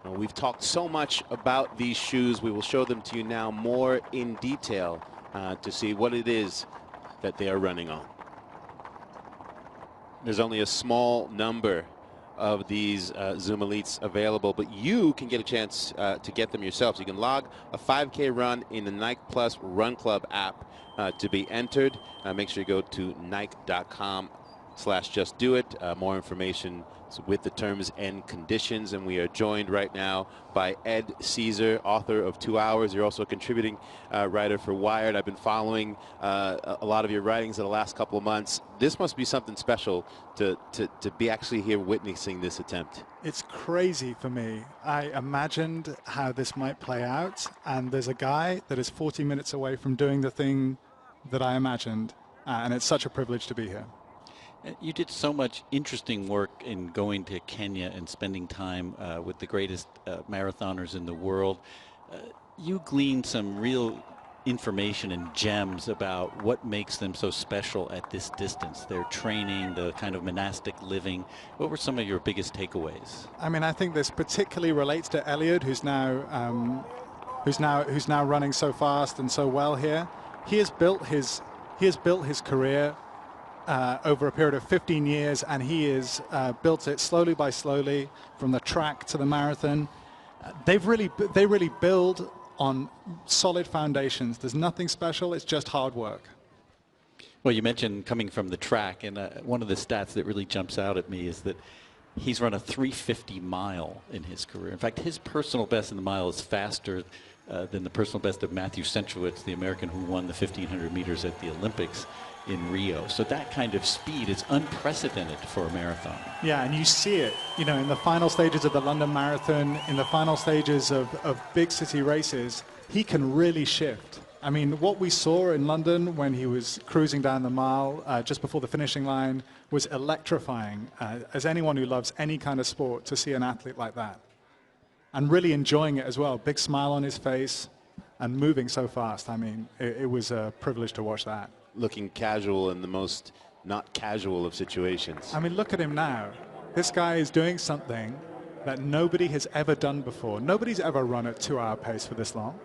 We've talked so much about these shoes. We will show them to you now more in detail to see what it is that they are running on. There's only a small number of these Zoom Elites available, but you can get a chance to get them yourself. So you can log a 5K run in the Nike Plus Run Club app to be entered. Make sure you go to Nike.com www.just.com/justdoit. More information with the terms and conditions. And we are joined right now by Ed Caesar, author of 2 Hours. You're also a contributing writer for Wired. I've been following a lot of your writings in the last couple of months. This must be something special to be actually here witnessing this attempt. It's crazy for me. I imagined how this might play out, and there's a guy that is 40 minutes away from doing the thing that I imagined, and it's such a privilege to be here. You did so much interesting work in going to Kenya and spending time with the greatest marathoners in the world. You gleaned some real information and gems about what makes them so special at this distance, their training, the kind of monastic living. What were some of your biggest takeaways? I mean, I think this particularly relates to Elliot, who's now running so fast and so well here. He has built his career over a period of 15 years, and he has built it slowly by slowly from the track to the marathon. They really build on solid foundations. There's nothing special. It's just hard work. Well, you mentioned coming from the track, and one of the stats that really jumps out at me is that he's run a 350 mile in his career. In fact, his personal best in the mile is faster than the personal best of Matthew Centrowitz, the American who won the 1,500 meters at the Olympics in Rio. So that kind of speed is unprecedented for a marathon. Yeah, and you see it, you know, in the final stages of the London Marathon, in the final stages of big city races, he can really shift. I mean, what we saw in London when he was cruising down the mile just before the finishing line was electrifying, as anyone who loves any kind of sport, to see an athlete like that. And really enjoying it as well. Big smile on his face and moving so fast. I mean, it was a privilege to watch that. Looking casual in the most not casual of situations. I mean, look at him now. This guy is doing something that nobody has ever done before. Nobody's ever run at 2 hour pace for this long.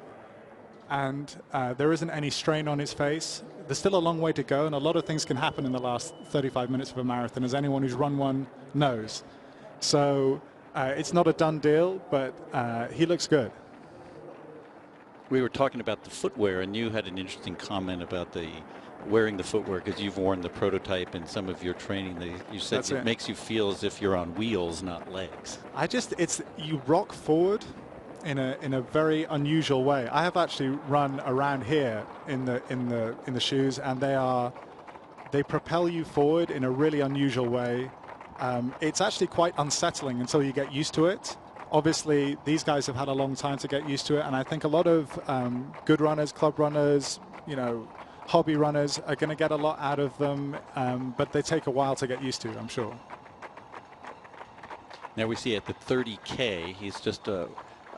And there isn't any strain on his face. There's still a long way to go, and a lot of things can happen in the last 35 minutes of a marathon, as anyone who's run one knows. So it's not a done deal, but he looks good. We were talking about the footwear, and you had an interesting comment about wearing the footwear, because you've worn the prototype in some of your training. You said it makes you feel as if you're on wheels, not legs. You rock forward in a very unusual way. I have actually run around here in the shoes, and they propel you forward in a really unusual way. It's actually quite unsettling until you get used to it. Obviously, these guys have had a long time to get used to it, and I think a lot of good runners, club runners, you know, hobby runners are going to get a lot out of them, but they take a while to get used to, I'm sure. Now we see at the 30K, he's just a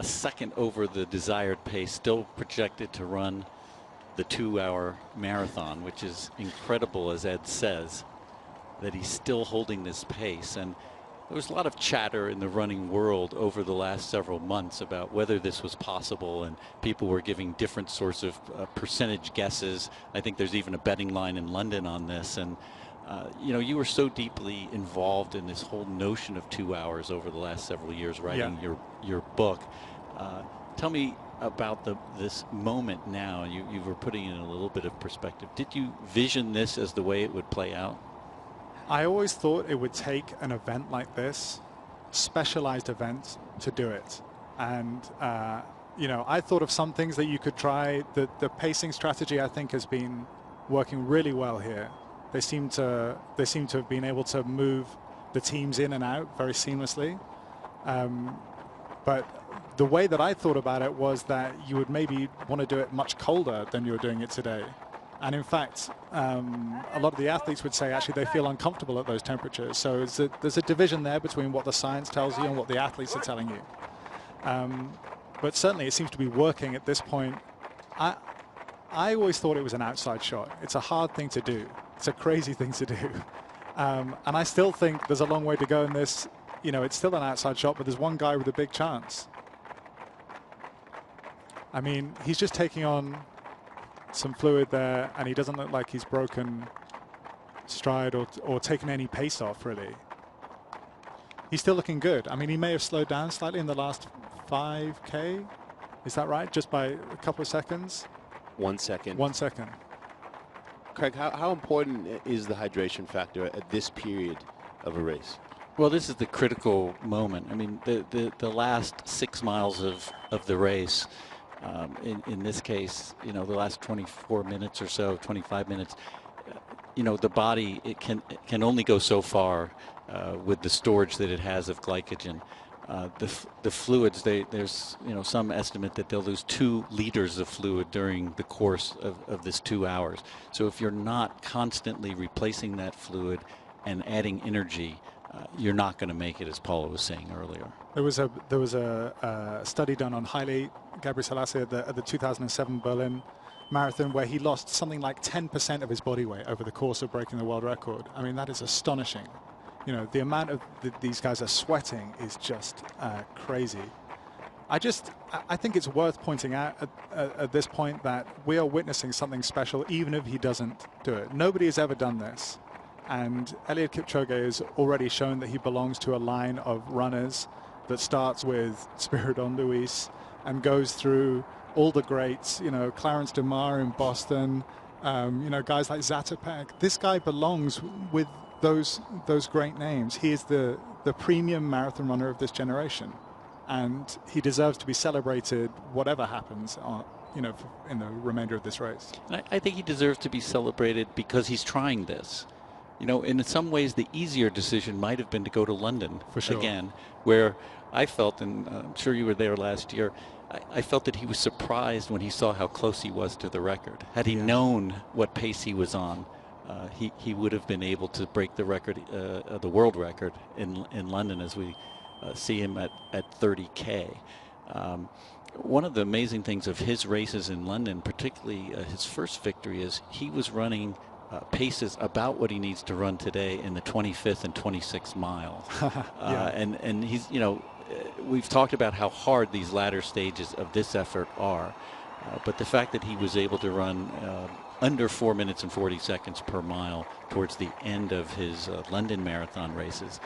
second over the desired pace, still projected to run the 2 hour marathon, which is incredible, as Ed says, that he's still holding this pace. And there was a lot of chatter in the running world over the last several months about whether this was possible, and people were giving different sorts of percentage guesses. I think there's even a betting line in London on this. And you know, you were so deeply involved in this whole notion of 2 hours over the last several years, writing your book. Tell me about this moment now. You were putting it in a little bit of perspective. Did you vision this as the way it would play out? I always thought it would take an event like this, specialized event, to do it. And, you know, I thought of some things that you could try. The pacing strategy, I think, has been working really well here. They seem to have been able to move the teams in and out very seamlessly. But the way that I thought about it was that you would maybe want to do it much colder than you're doing it today. And in fact, a lot of the athletes would say actually they feel uncomfortable at those temperatures. So there's a division there between what the science tells you and what the athletes are telling you. But certainly it seems to be working at this point. I always thought it was an outside shot. It's a hard thing to do. It's a crazy thing to do. And I still think there's a long way to go in this. You know, it's still an outside shot, but there's one guy with a big chance. I mean, he's just taking on some fluid there, and he doesn't look like he's broken stride or taken any pace off, really. He's still looking good. I mean, he may have slowed down slightly in the last 5K. Is that right? Just by a couple of seconds? 1 second. 1 second. Craig, how important is the hydration factor at this period of a race? Well, this is the critical moment. I mean, the last 6 miles of the race, in this case, you know, the last 24 minutes or so, 25 minutes, you know, the body, it can only go so far with the storage that it has of glycogen. The fluids, there's, you know, some estimate that they'll lose 2 liters of fluid during the course of this 2 hours. So if you're not constantly replacing that fluid and adding energy, you're not going to make it, as Paula was saying earlier. There was a study done on Haile Gebrselassie at the 2007 Berlin Marathon where he lost something like 10% of his body weight over the course of breaking the world record. I mean, that is astonishing. You know, the amount of these guys are sweating is just crazy. I think it's worth pointing out at this point that we are witnessing something special even if he doesn't do it. Nobody has ever done this. And Eliud Kipchoge has already shown that he belongs to a line of runners that starts with Spiridon Luis and goes through all the greats, you know, Clarence DeMar in Boston, you know, guys like Zatopek. This guy belongs with those great names. He is the premium marathon runner of this generation, and he deserves to be celebrated whatever happens you know, in the remainder of this race. I think he deserves to be celebrated because he's trying this. You know, in some ways, the easier decision might have been to go to London for sure. Again, where I felt, and I'm sure you were there last year, I felt that he was surprised when he saw how close he was to the record. Had he known what pace he was on, he would have been able to break the record, the world record in London, as we see him at 30K. One of the amazing things of his races in London, particularly his first victory, is he was running paces about what he needs to run today in the 25th and 26th miles. And he's, you know, we've talked about how hard these latter stages of this effort are, but the fact that he was able to run under 4 minutes and 40 seconds per mile towards the end of his London marathon races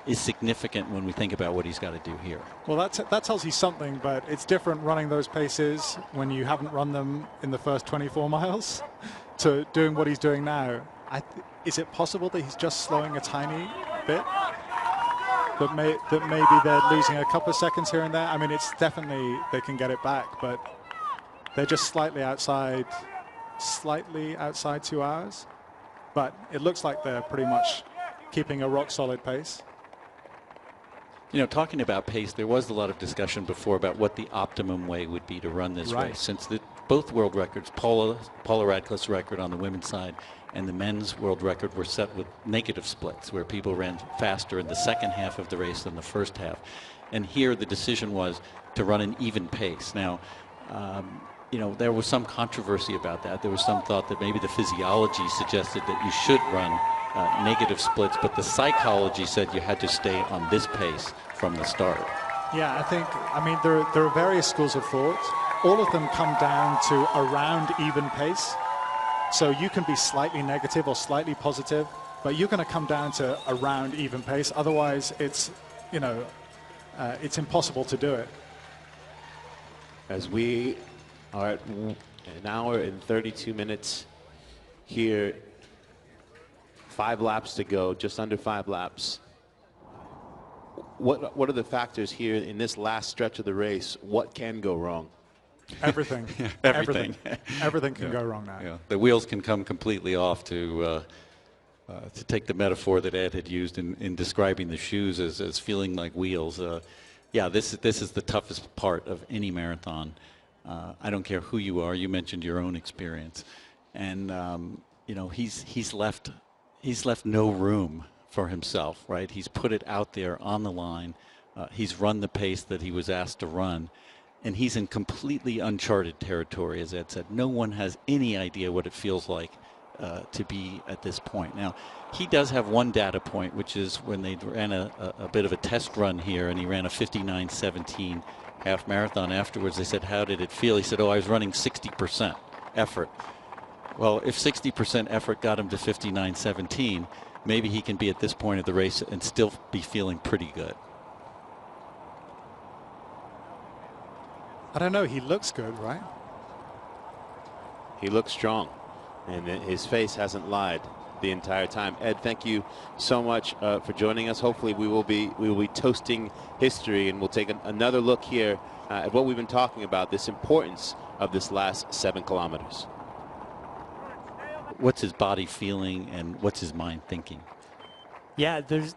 is significant when we think about what he's got to do here. Well, that tells you something, but it's different running those paces when you haven't run them in the first 24 miles to doing what he's doing now. Is it possible that he's just slowing a tiny bit? That maybe they're losing a couple of seconds here and there? I mean, it's definitely they can get it back, but they're just slightly outside 2 hours. But it looks like they're pretty much keeping a rock-solid pace. You know, talking about pace, there was a lot of discussion before about what the optimum way would be to run this race. Since both world records, Paula Radcliffe's record on the women's side and the men's world record were set with negative splits, where people ran faster in the second half of the race than the first half. And here the decision was to run an even pace. Now, you know, there was some controversy about that. There was some thought that maybe the physiology suggested that you should run negative splits, but the psychology said you had to stay on this pace from the start. Yeah, I mean, there are various schools of thought. All of them come down to around even pace. So you can be slightly negative or slightly positive, but you're going to come down to around even pace. Otherwise, it's, you know, it's impossible to do it. As we are at an hour and 32 minutes here, 5 laps to go, just under 5 laps. What are the factors here in this last stretch of the race? What can go wrong? Everything. Everything. Everything can go wrong now. Yeah. The wheels can come completely off, to take the metaphor that Ed had used in describing the shoes as feeling like wheels. Yeah, this is the toughest part of any marathon. I don't care who you are. You mentioned your own experience, and you know, he's left no room for himself. Right? He's put it out there on the line. He's run the pace that he was asked to run. And he's in completely uncharted territory, as Ed said. No one has any idea what it feels like to be at this point. Now, he does have one data point, which is when they ran a bit of a test run here, and he ran a 59:17 half marathon afterwards. They said, how did it feel? He said, oh, I was running 60% effort. Well, if 60% effort got him to 59:17, maybe he can be at this point of the race and still be feeling pretty good. I don't know. He looks good, right? He looks strong. And his face hasn't lied the entire time. Ed, thank you so much for joining us. Hopefully we will be toasting history, and we'll take another look here at what we've been talking about, this importance of this last 7 kilometers. What's his body feeling and what's his mind thinking? Yeah, this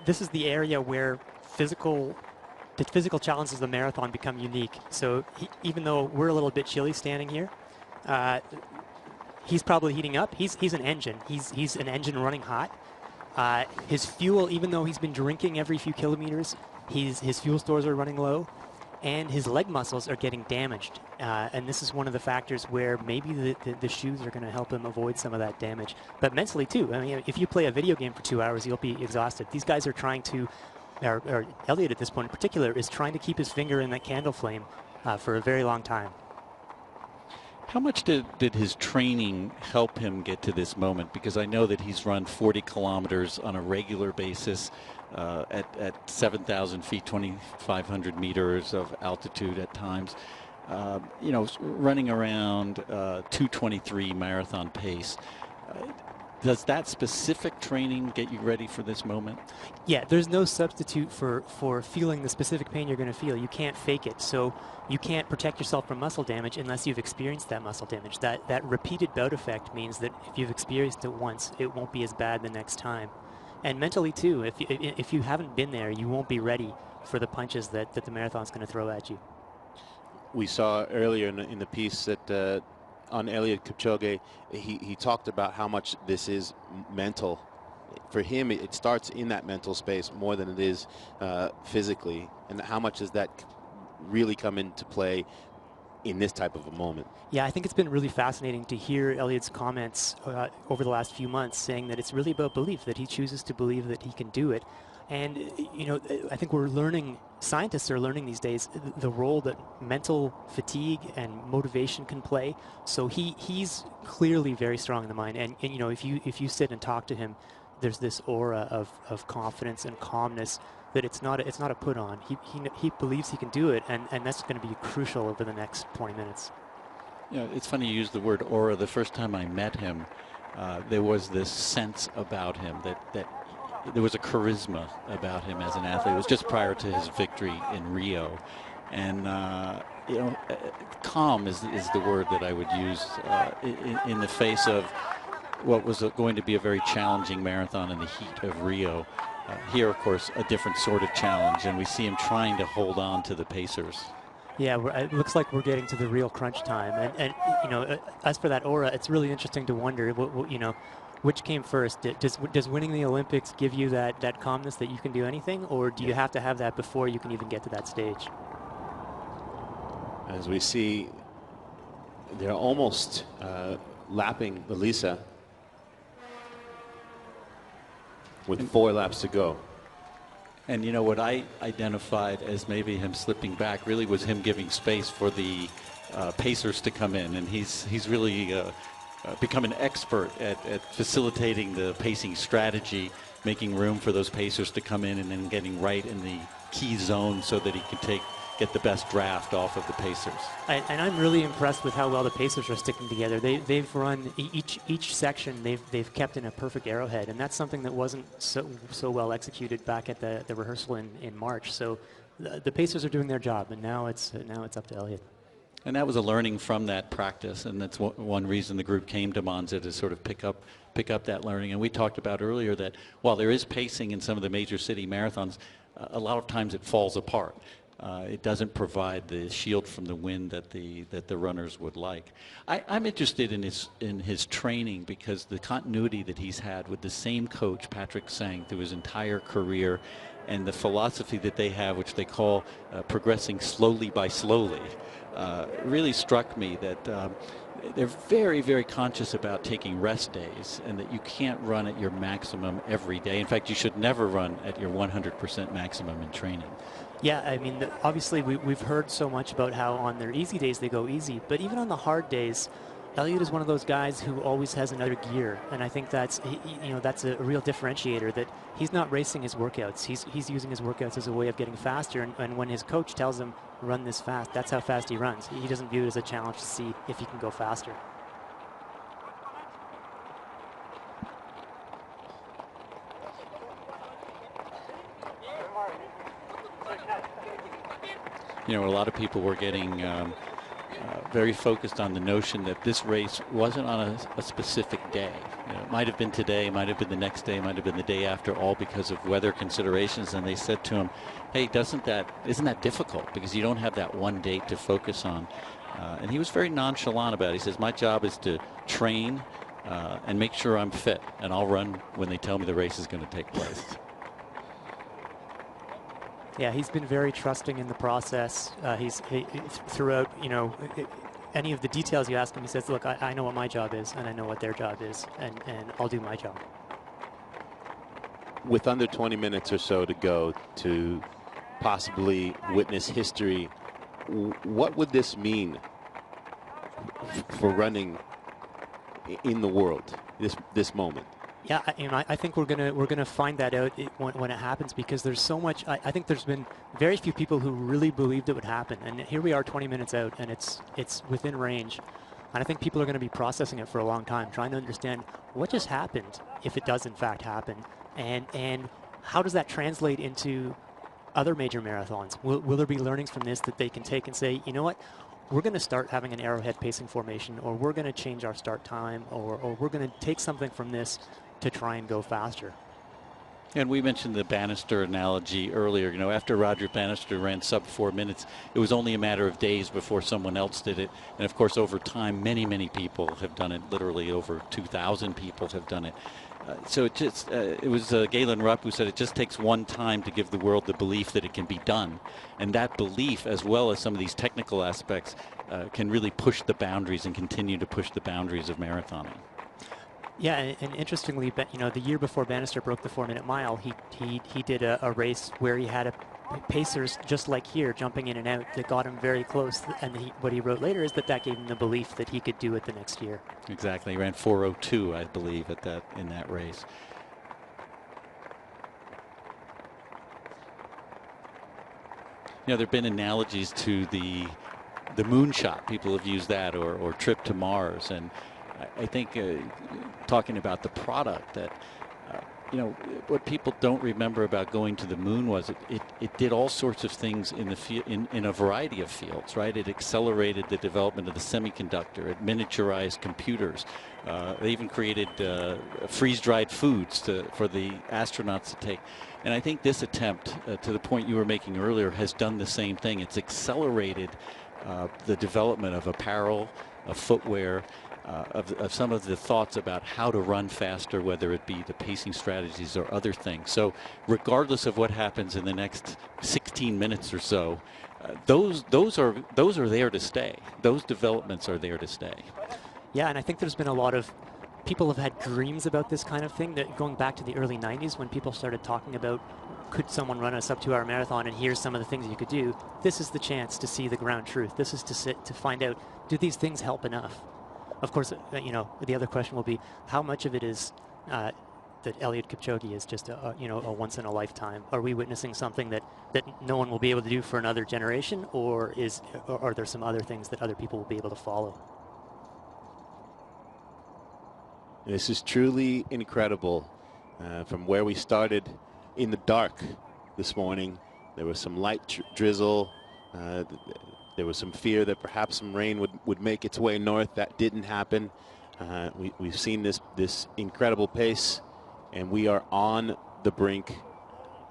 is the area where the physical challenges of the marathon become unique. So even though we're a little bit chilly standing here, he's probably heating up. He's an engine. He's an engine running hot. His fuel, even though he's been drinking every few kilometers, his fuel stores are running low, and his leg muscles are getting damaged. And this is one of the factors where maybe the shoes are going to help him avoid some of that damage. But mentally too. I mean, if you play a video game for 2 hours, you'll be exhausted. These guys are trying to, or Elliot at this point in particular, is trying to keep his finger in that candle flame for a very long time. How much did his training help him get to this moment? Because I know that he's run 40 kilometers on a regular basis at 7,000 feet, 2,500 meters of altitude at times. You know, running around 2:23 marathon pace. Does that specific training get you ready for this moment? Yeah, there's no substitute for feeling the specific pain you're going to feel. You can't fake it. So you can't protect yourself from muscle damage unless you've experienced that muscle damage. That repeated bout effect means that if you've experienced it once, it won't be as bad the next time. And mentally too, if you haven't been there, you won't be ready for the punches that the marathon's going to throw at you. We saw earlier in the piece that on Eliud Kipchoge, he talked about how much this is mental. For him, it starts in that mental space more than it is physically. And how much does that really come into play in this type of a moment? Yeah, I think it's been really fascinating to hear Eliud's comments over the last few months saying that it's really about belief, that he chooses to believe that he can do it. And, you know, I think we're learning, scientists are learning these days the role that mental fatigue and motivation can play. So he's clearly very strong in the mind. And you know, if you sit and talk to him, there's this aura of confidence and calmness that it's not a put on. He believes he can do it, and that's going to be crucial over the next 20 minutes. You know, it's funny you use the word aura. The first time I met him, there was this sense about him that there was a charisma about him as an athlete. It was just prior to his victory in Rio. And, you know, calm is the word that I would use in the face of what was going to be a very challenging marathon in the heat of Rio. Here, of course, a different sort of challenge, and we see him trying to hold on to the pacers. Yeah, it looks like we're getting to the real crunch time. And you know, as for that aura, it's really interesting to wonder, you know, which came first? Does winning the Olympics give you that calmness that you can do anything, or do you have to have that before you can even get to that stage? As we see, they're almost lapping Elisa with 4 laps to go. And you know what I identified as maybe him slipping back really was him giving space for the pacers to come in, and he's really become an expert at facilitating the pacing strategy, making room for those pacers to come in and then getting right in the key zone so that he can get the best draft off of the pacers. And I'm really impressed with how well the pacers are sticking together. They've run each section. They've kept in a perfect arrowhead, and that's something that wasn't so well executed back at the rehearsal in March. So the pacers are doing their job, and now it's up to Elliot. And that was a learning from that practice, and that's one reason the group came to Monza, to sort of pick up that learning. And we talked about earlier that while there is pacing in some of the major city marathons, a lot of times it falls apart. It doesn't provide the shield from the wind that the runners would like. I'm interested in his training, because the continuity that he's had with the same coach, Patrick Sang, through his entire career, and the philosophy that they have, which they call progressing slowly by slowly, really struck me that they're very, very conscious about taking rest days, and that you can't run at your maximum every day. In fact, you should never run at your 100% maximum in training. Yeah, I mean, obviously we've heard so much about how on their easy days they go easy, but even on the hard days, Elliot is one of those guys who always has another gear, and I think that's a real differentiator, that he's not racing his workouts. He's using his workouts as a way of getting faster, and when his coach tells him run this fast, that's how fast he runs. He doesn't view it as a challenge to see if he can go faster. You know, a lot of people were getting very focused on the notion that this race wasn't on a specific day. You know, it might have been today, might have been the next day, might have been the day after, all because of weather considerations. And they said to him, hey, isn't that difficult? Because you don't have that one date to focus on. And he was very nonchalant about it. He says, my job is to train and make sure I'm fit, and I'll run when they tell me the race is going to take place. Yeah, he's been very trusting in the process. He throughout, you know, any of the details you ask him, he says, look, I know what my job is, and I know what their job is, and I'll do my job. With under 20 minutes or so to go to possibly witness history, what would this mean for running in the world, this moment? Yeah, I think we're gonna find that out when it happens, because there's so much. I think there's been very few people who really believed it would happen, and here we are 20 minutes out, and it's within range, and I think people are going to be processing it for a long time, trying to understand what just happened, if it does in fact happen, and how does that translate into other major marathons? Will there be learnings from this that they can take and say, you know what? We're going to start having an arrowhead pacing formation, or we're going to change our start time, or we're going to take something from this to try and go faster. And we mentioned the Bannister analogy earlier. You know, after Roger Bannister ran sub 4 minutes, it was only a matter of days before someone else did it. And of course, over time, many people have done it. Literally over 2,000 people have done it. So it was Galen Rupp who said it just takes one time to give the world the belief that it can be done. And that belief, as well as some of these technical aspects, can really push the boundaries and continue to push the boundaries of marathoning. Yeah, and interestingly, you know, the year before Bannister broke the 4-minute mile, he did a race where he had pacers just like here jumping in and out that got him very close. And what he wrote later is that gave him the belief that he could do it the next year. Exactly, he ran 4:02, I believe, in that race. You know, there have been analogies to the moonshot. People have used that, or trip to Mars, and I think talking about the product, that you know, what people don't remember about going to the moon was it did all sorts of things in a variety of fields, right? It accelerated the development of the semiconductor. It miniaturized computers. They even created freeze-dried foods for the astronauts to take. And I think this attempt, to the point you were making earlier, has done the same thing. It's accelerated the development of apparel, of footwear, of some of the thoughts about how to run faster, whether it be the pacing strategies or other things. So regardless of what happens in the next 16 minutes or so, those are there to stay. Those developments are there to stay. Yeah, and I think there's been a lot of people have had dreams about this kind of thing, that going back to the early 90s when people started talking about, could someone run a sub 2-hour marathon, and here's some of the things you could do. This is the chance to see the ground truth. This is to find out, do these things help enough? Of course, you know, the other question will be, how much of it is that Eliud Kipchoge is just a once in a lifetime? Are we witnessing something that no one will be able to do for another generation, or are there some other things that other people will be able to follow? This is truly incredible. From where we started in the dark this morning, there was some light drizzle. There was some fear that perhaps some rain would make its way north. That didn't happen. We've seen this incredible pace, and we are on the brink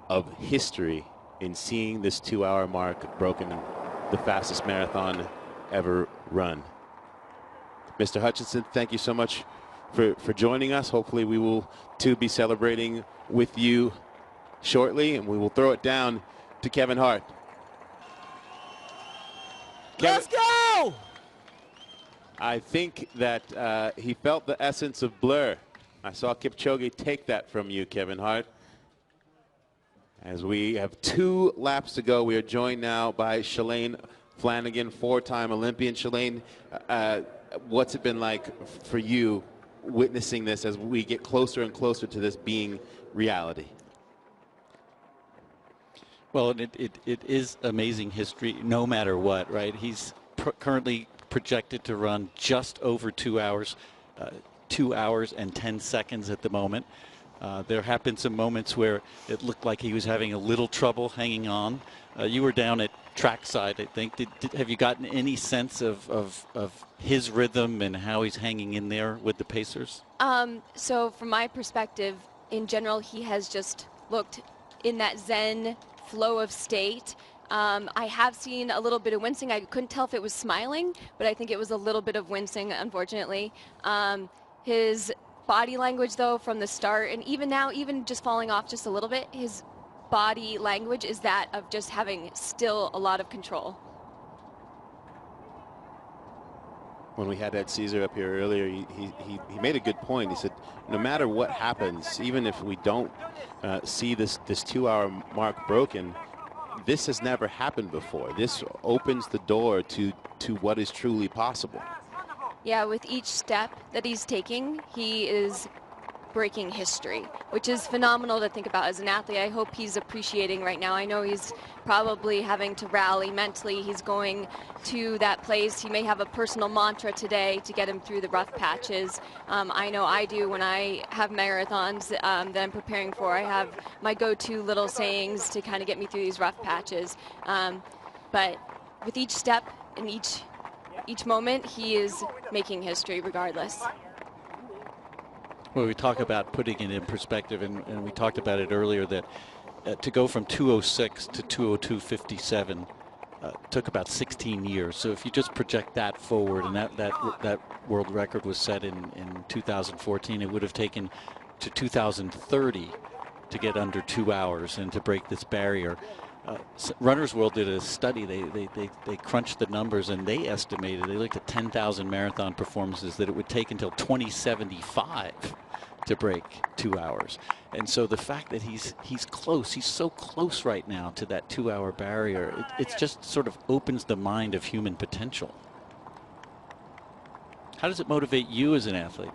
of history in seeing this 2-hour mark broken, the fastest marathon ever run. Mr. Hutchinson, thank you so much for joining us. Hopefully we will too be celebrating with you shortly, and we will throw it down to Kevin Hart. Let's go! I think that he felt the essence of Blur. I saw Kipchoge take that from you, Kevin Hart. As we have 2 laps to go, we are joined now by Shalane Flanagan, 4-time Olympian. Shalane, what's it been like for you witnessing this as we get closer and closer to this being reality? Well, it is amazing history no matter what, right? He's currently projected to run just over 2 hours, 2 hours and 10 seconds at the moment. There have been some moments where it looked like he was having a little trouble hanging on. You were down at trackside, I think. Have you gotten any sense of his rhythm and how he's hanging in there with the pacers? So from my perspective, in general, he has just looked in that zen flow of state. I have seen a little bit of wincing. I couldn't tell if it was smiling, but I think it was a little bit of wincing, unfortunately. His body language, though, from the start, and even now, even just falling off just a little bit, his body language is that of just having still a lot of control. When we had Ed Caesar up here earlier, he made a good point. He said, no matter what happens, even if we don't see this 2-hour mark broken, this has never happened before. This opens the door to what is truly possible. Yeah, with each step that he's taking, he is breaking history, which is phenomenal to think about as an athlete. I hope he's appreciating right now. I know he's probably having to rally mentally. He's going to that place. He may have a personal mantra today to get him through the rough patches. I know I do when I have marathons that I'm preparing for. I have my go-to little sayings to kind of get me through these rough patches. But with each step and each moment, he is making history regardless. Well, we talk about putting it in perspective, and we talked about it earlier, that to go from 2:06 to 2:02:57 took about 16 years. So if you just project that forward, and that world record was set in 2014, it would have taken to 2030 to get under 2 hours and to break this barrier. Runner's World did a study. They crunched the numbers, and they estimated, they looked at 10,000 marathon performances, that it would take until 2075 to break 2 hours. And so the fact that he's close, he's so close right now to that 2-hour barrier, it just sort of opens the mind of human potential. How does it motivate you as an athlete,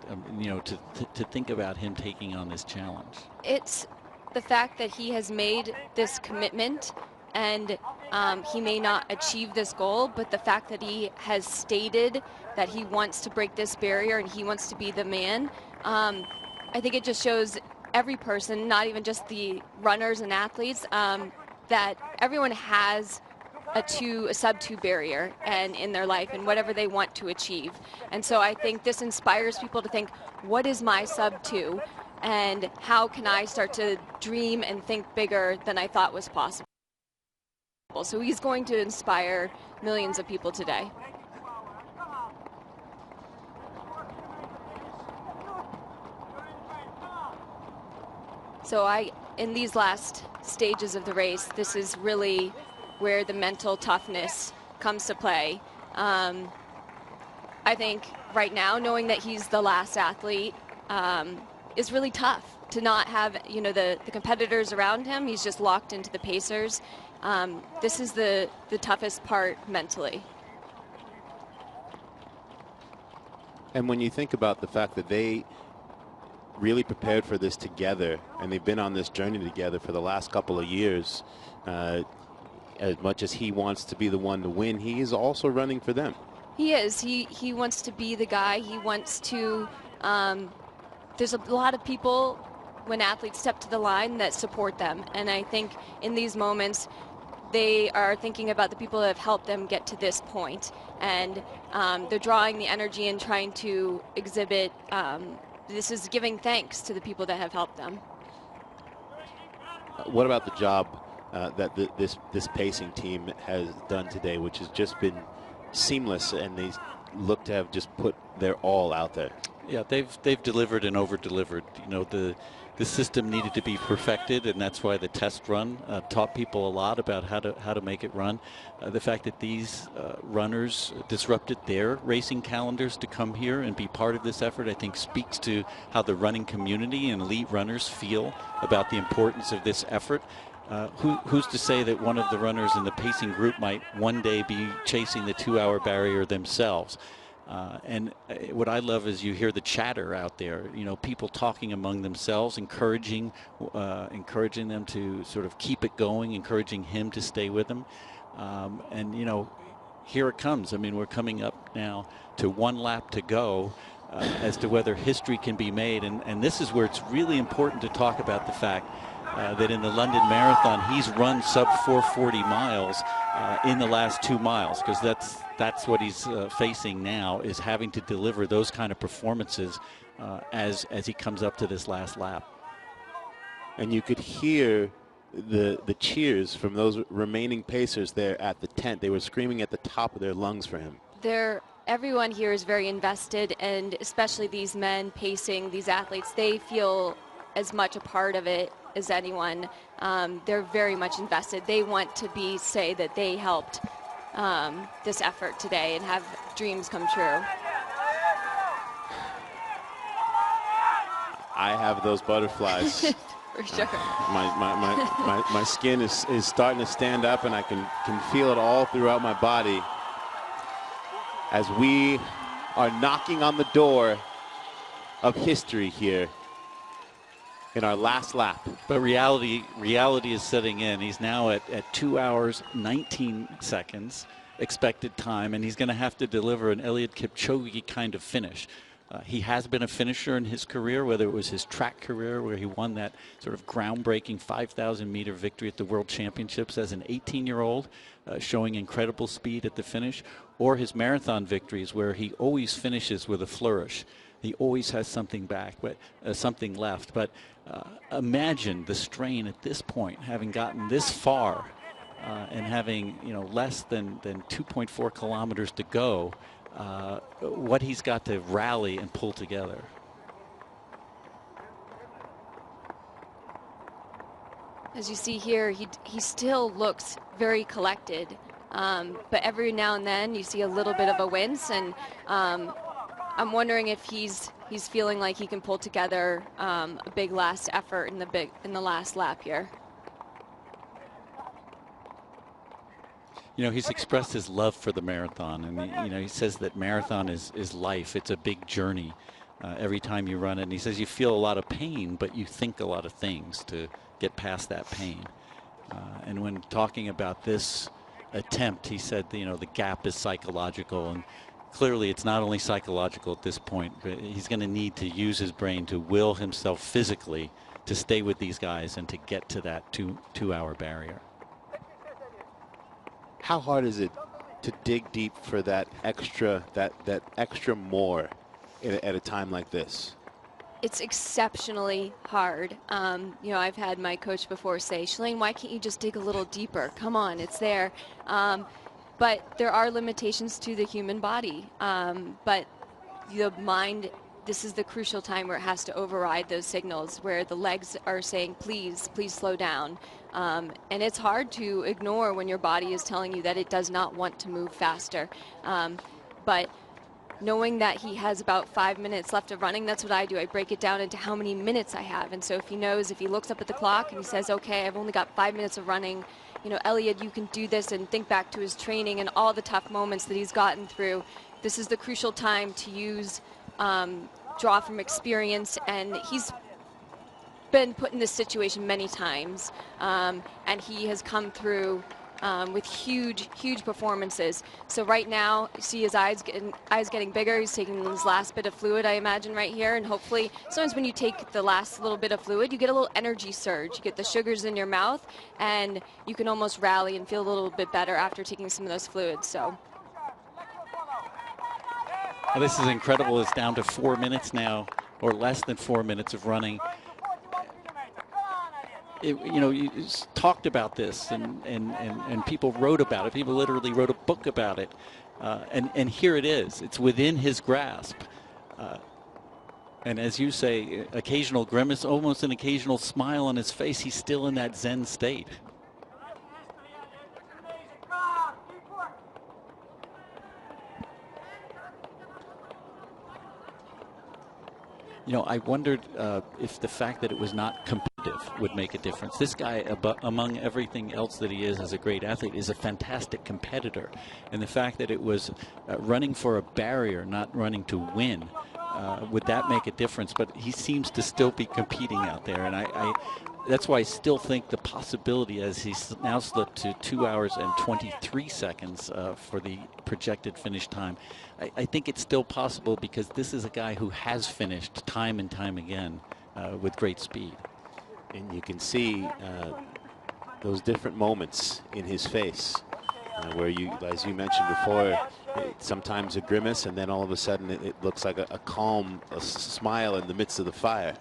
to think about him taking on this challenge? It's the fact that he has made this commitment, and he may not achieve this goal, but the fact that he has stated that he wants to break this barrier and he wants to be the man, I think it just shows every person, not even just the runners and athletes, that everyone has a sub-2 barrier and in their life and whatever they want to achieve. And so I think this inspires people to think, what is my sub-2? And how can I start to dream and think bigger than I thought was possible? So he's going to inspire millions of people today. So in these last stages of the race, this is really where the mental toughness comes to play. I think right now, knowing that he's the last athlete, is really tough to not have, the competitors around him. He's just locked into the pacers. This is the toughest part mentally. And when you think about the fact that they really prepared for this together, and they've been on this journey together for the last couple of years, as much as he wants to be the one to win, he is also running for them. He is. He wants to be the guy. He wants to there's a lot of people, when athletes step to the line, that support them. And I think in these moments, they are thinking about the people that have helped them get to this point. And they're drawing the energy and trying to exhibit, this is giving thanks to the people that have helped them. What about the job that this pacing team has done today, which has just been seamless, and they look to have just put their all out there? Yeah, they've delivered and over-delivered. The system needed to be perfected, and that's why the test run taught people a lot about how to make it run. The fact that these runners disrupted their racing calendars to come here and be part of this effort, I think, speaks to how the running community and elite runners feel about the importance of this effort. Who's to say that one of the runners in the pacing group might one day be chasing the 2-hour barrier themselves? And what I love is you hear the chatter out there, people talking among themselves, encouraging them to sort of keep it going, encouraging him to stay with them. And here it comes. I mean, we're coming up now to 1 lap to go. as to whether history can be made. And this is where it's really important to talk about the fact that in the London Marathon, he's run sub 440 miles in the last 2 miles, because that's what he's facing now, is having to deliver those kind of performances as he comes up to this last lap. And you could hear the cheers from those remaining pacers there at the tent. They were screaming at the top of their lungs for him. Everyone here is very invested, and especially these men pacing, these athletes, they feel as much a part of it as anyone. They're very much invested. They want to say that they helped this effort today and have dreams come true. I have those butterflies. For sure. My skin is starting to stand up, and I can feel it all throughout my body as we are knocking on the door of history here in our last lap. But reality is setting in. He's now at 2 hours 19 seconds expected time, and he's going to have to deliver an Eliud Kipchoge kind of finish. He has been a finisher in his career, whether it was his track career where he won that sort of groundbreaking 5,000-meter victory at the World Championships as an 18-year-old, showing incredible speed at the finish, or his marathon victories where he always finishes with a flourish. He always has something back, but something left. But imagine the strain at this point, having gotten this far and having less than 2.4 kilometers to go. What he's got to rally and pull together. As you see here, he still looks very collected, but every now and then you see a little bit of a wince, and I'm wondering if he's feeling like he can pull together a big last effort in the last lap here. He's expressed his love for the marathon, and he says that marathon is life. It's a big journey every time you run it. And he says you feel a lot of pain, but you think a lot of things to get past that pain. And when talking about this attempt, he said, the gap is psychological, and clearly it's not only psychological at this point, but he's going to need to use his brain to will himself physically to stay with these guys and to get to that two-hour barrier. How hard is it to dig deep for that extra more at a time like this? It's exceptionally hard. I've had my coach before say, Shalane, why can't you just dig a little deeper? Come on, it's there. But there are limitations to the human body. But the mind, this is the crucial time where it has to override those signals, where the legs are saying, please slow down. And it's hard to ignore when your body is telling you that it does not want to move faster. But knowing that he has about 5 minutes left of running, that's what I do. I break it down into how many minutes I have. And so if he looks up at the clock and he says, okay, I've only got 5 minutes of running, Eliud, you can do this, and think back to his training and all the tough moments that he's gotten through. This is the crucial time to use, draw from experience, and he's been put in this situation many times, and he has come through with huge performances. So right now, you see his eyes getting bigger. He's taking his last bit of fluid, I imagine, right here, and hopefully, sometimes when you take the last little bit of fluid, you get a little energy surge. You get the sugars in your mouth, and you can almost rally and feel a little bit better after taking some of those fluids. So. Well, this is incredible. It's down to 4 minutes now, or less than 4 minutes of running. You talked about this, and people wrote about it. People literally wrote a book about it. And here it is. It's within his grasp. And as you say, occasional grimace, almost an occasional smile on his face. He's still in that Zen state. I wondered if the fact that it was not competitive would make a difference. This guy, among everything else that he is as a great athlete, is a fantastic competitor. And the fact that it was running for a barrier, not running to win, would that make a difference? But he seems to still be competing out there. And that's why I still think the possibility, as he's now slipped to 2 hours and 23 seconds for the projected finish time, I think it's still possible because this is a guy who has finished time and time again with great speed. And you can see those different moments in his face where you, as you mentioned before, sometimes a grimace and then all of a sudden it looks like a calm smile in the midst of the fire.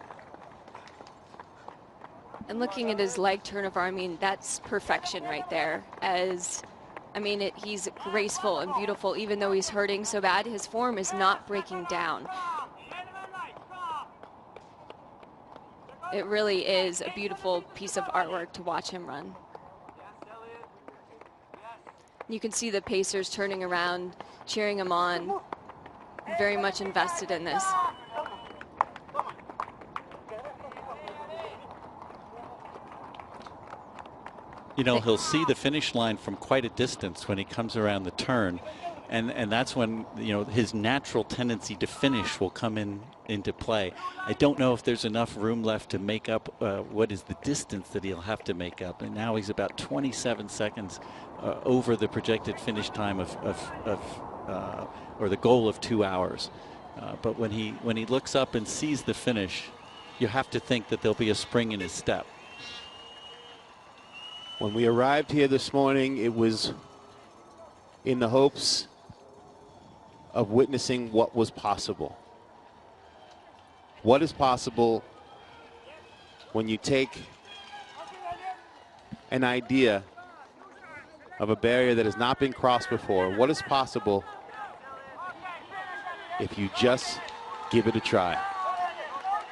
And looking at his leg turnover, I mean, that's perfection right there. He's graceful and beautiful. Even though he's hurting so bad, his form is not breaking down. It really is a beautiful piece of artwork to watch him run. You can see the Pacers turning around, cheering him on, very much invested in this. You know, he'll see the finish line from quite a distance when he comes around the turn, and that's when, you know, his natural tendency to finish will come into play. I don't know if there's enough room left to make up what is the distance that he'll have to make up, and now he's about 27 seconds over the projected finish time or the goal of 2 hours. But when he looks up and sees the finish, you have to think that there'll be a spring in his step. When we arrived here this morning, it was in the hopes of witnessing what was possible. What is possible when you take an idea of a barrier that has not been crossed before? What is possible if you just give it a try?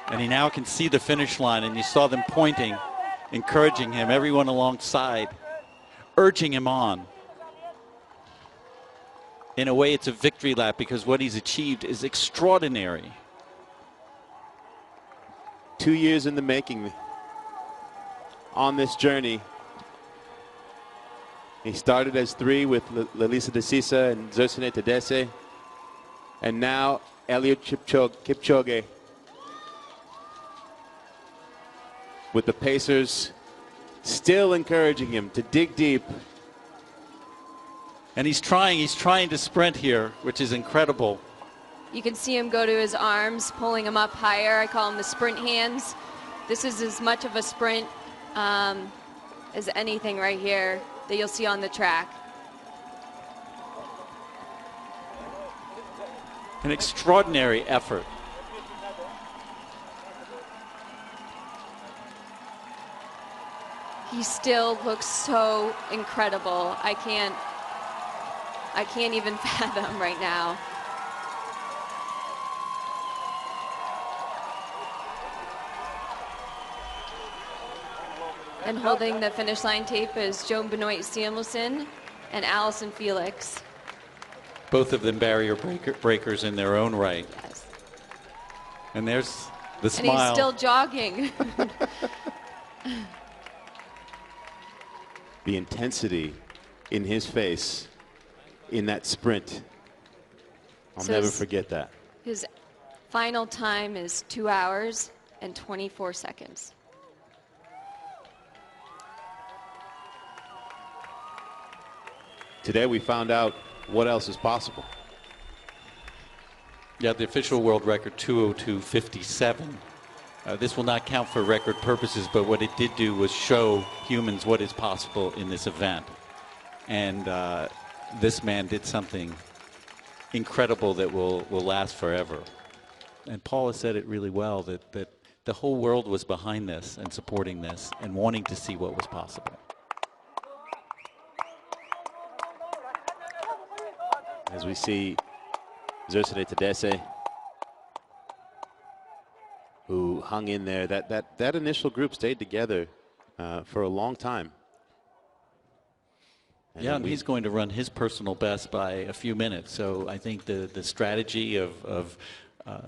And he now can see the finish line, and you saw them pointing, encouraging him, everyone alongside, urging him on. In a way, it's a victory lap because what he's achieved is extraordinary. 2 years in the making on this journey. He started as 3 with Lalisa De Sisa and Zersine Tadesse, and now Eliud Kipchoge with the Pacers still encouraging him to dig deep. And he's trying to sprint here, which is incredible. You can see him go to his arms, pulling him up higher. I call them the sprint hands. This is as much of a sprint as anything right here that you'll see on the track. An extraordinary effort. He still looks so incredible. I can't even fathom right now. And holding the finish line tape is Joan Benoit Samuelson and Allison Felix. Both of them barrier breakers in their own right. Yes. And there's the smile. And he's still jogging. The intensity in his face in that sprint. I'll never forget that. His final time is 2 hours and 24 seconds. Today we found out what else is possible. Yeah, the official world record, 2:02:57. This will not count for record purposes, but what it did do was show humans what is possible in this event. And this man did something incredible that will last forever. And Paul has said it really well, that the whole world was behind this and supporting this and wanting to see what was possible. As we see Zersine Tadesse, who hung in there, that initial group stayed together for a long time. And he's going to run his personal best by a few minutes. So I think the strategy of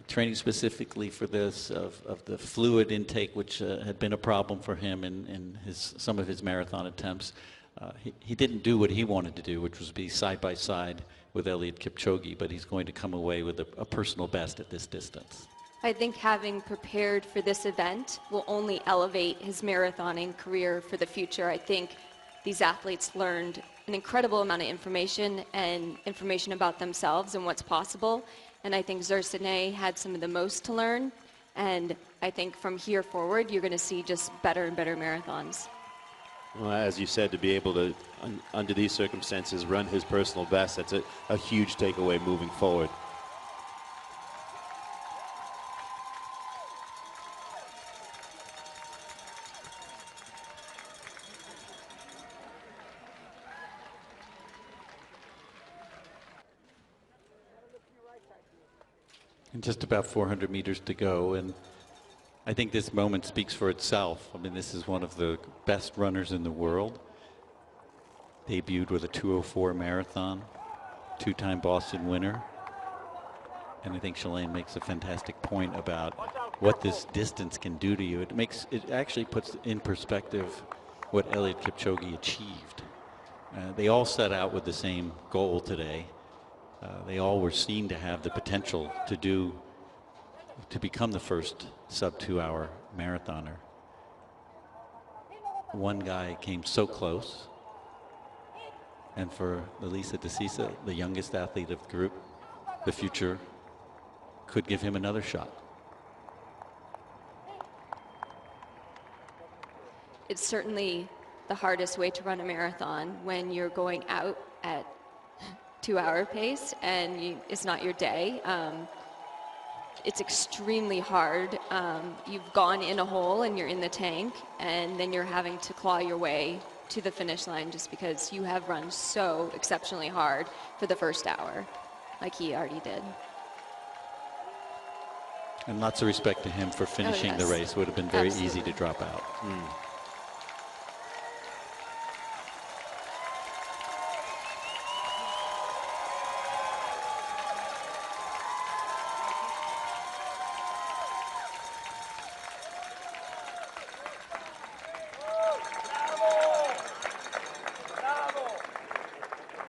training specifically for this, of the fluid intake, which had been a problem for him in some of his marathon attempts, he didn't do what he wanted to do, which was be side by side with Eliud Kipchoge, but he's going to come away with a personal best at this distance. I think having prepared for this event will only elevate his marathoning career for the future. I think these athletes learned an incredible amount of information and information about themselves and what's possible. And I think Zersinay had some of the most to learn. And I think from here forward, you're going to see just better and better marathons. Well, as you said, to be able to, under these circumstances, run his personal best, that's a huge takeaway moving forward. And just about 400 meters to go, and I think this moment speaks for itself. I mean, this is one of the best runners in the world. Debuted with a 2:04 marathon, two-time Boston winner. And I think Shalane makes a fantastic point about what this distance can do to you. It actually puts in perspective what Eliud Kipchoge achieved. They all set out with the same goal today. They all were seen to have the potential to become the first sub-2-hour marathoner. One guy came so close, and for Lelisa DeCisa, the youngest athlete of the group, the future could give him another shot. It's certainly the hardest way to run a marathon when you're going out at 2-hour pace and it's not your day. It's extremely hard. You've gone in a hole and you're in the tank, and then you're having to claw your way to the finish line just because you have run so exceptionally hard for the first hour, like he already did. And lots of respect to him for finishing the race. Would have been very easy to drop out.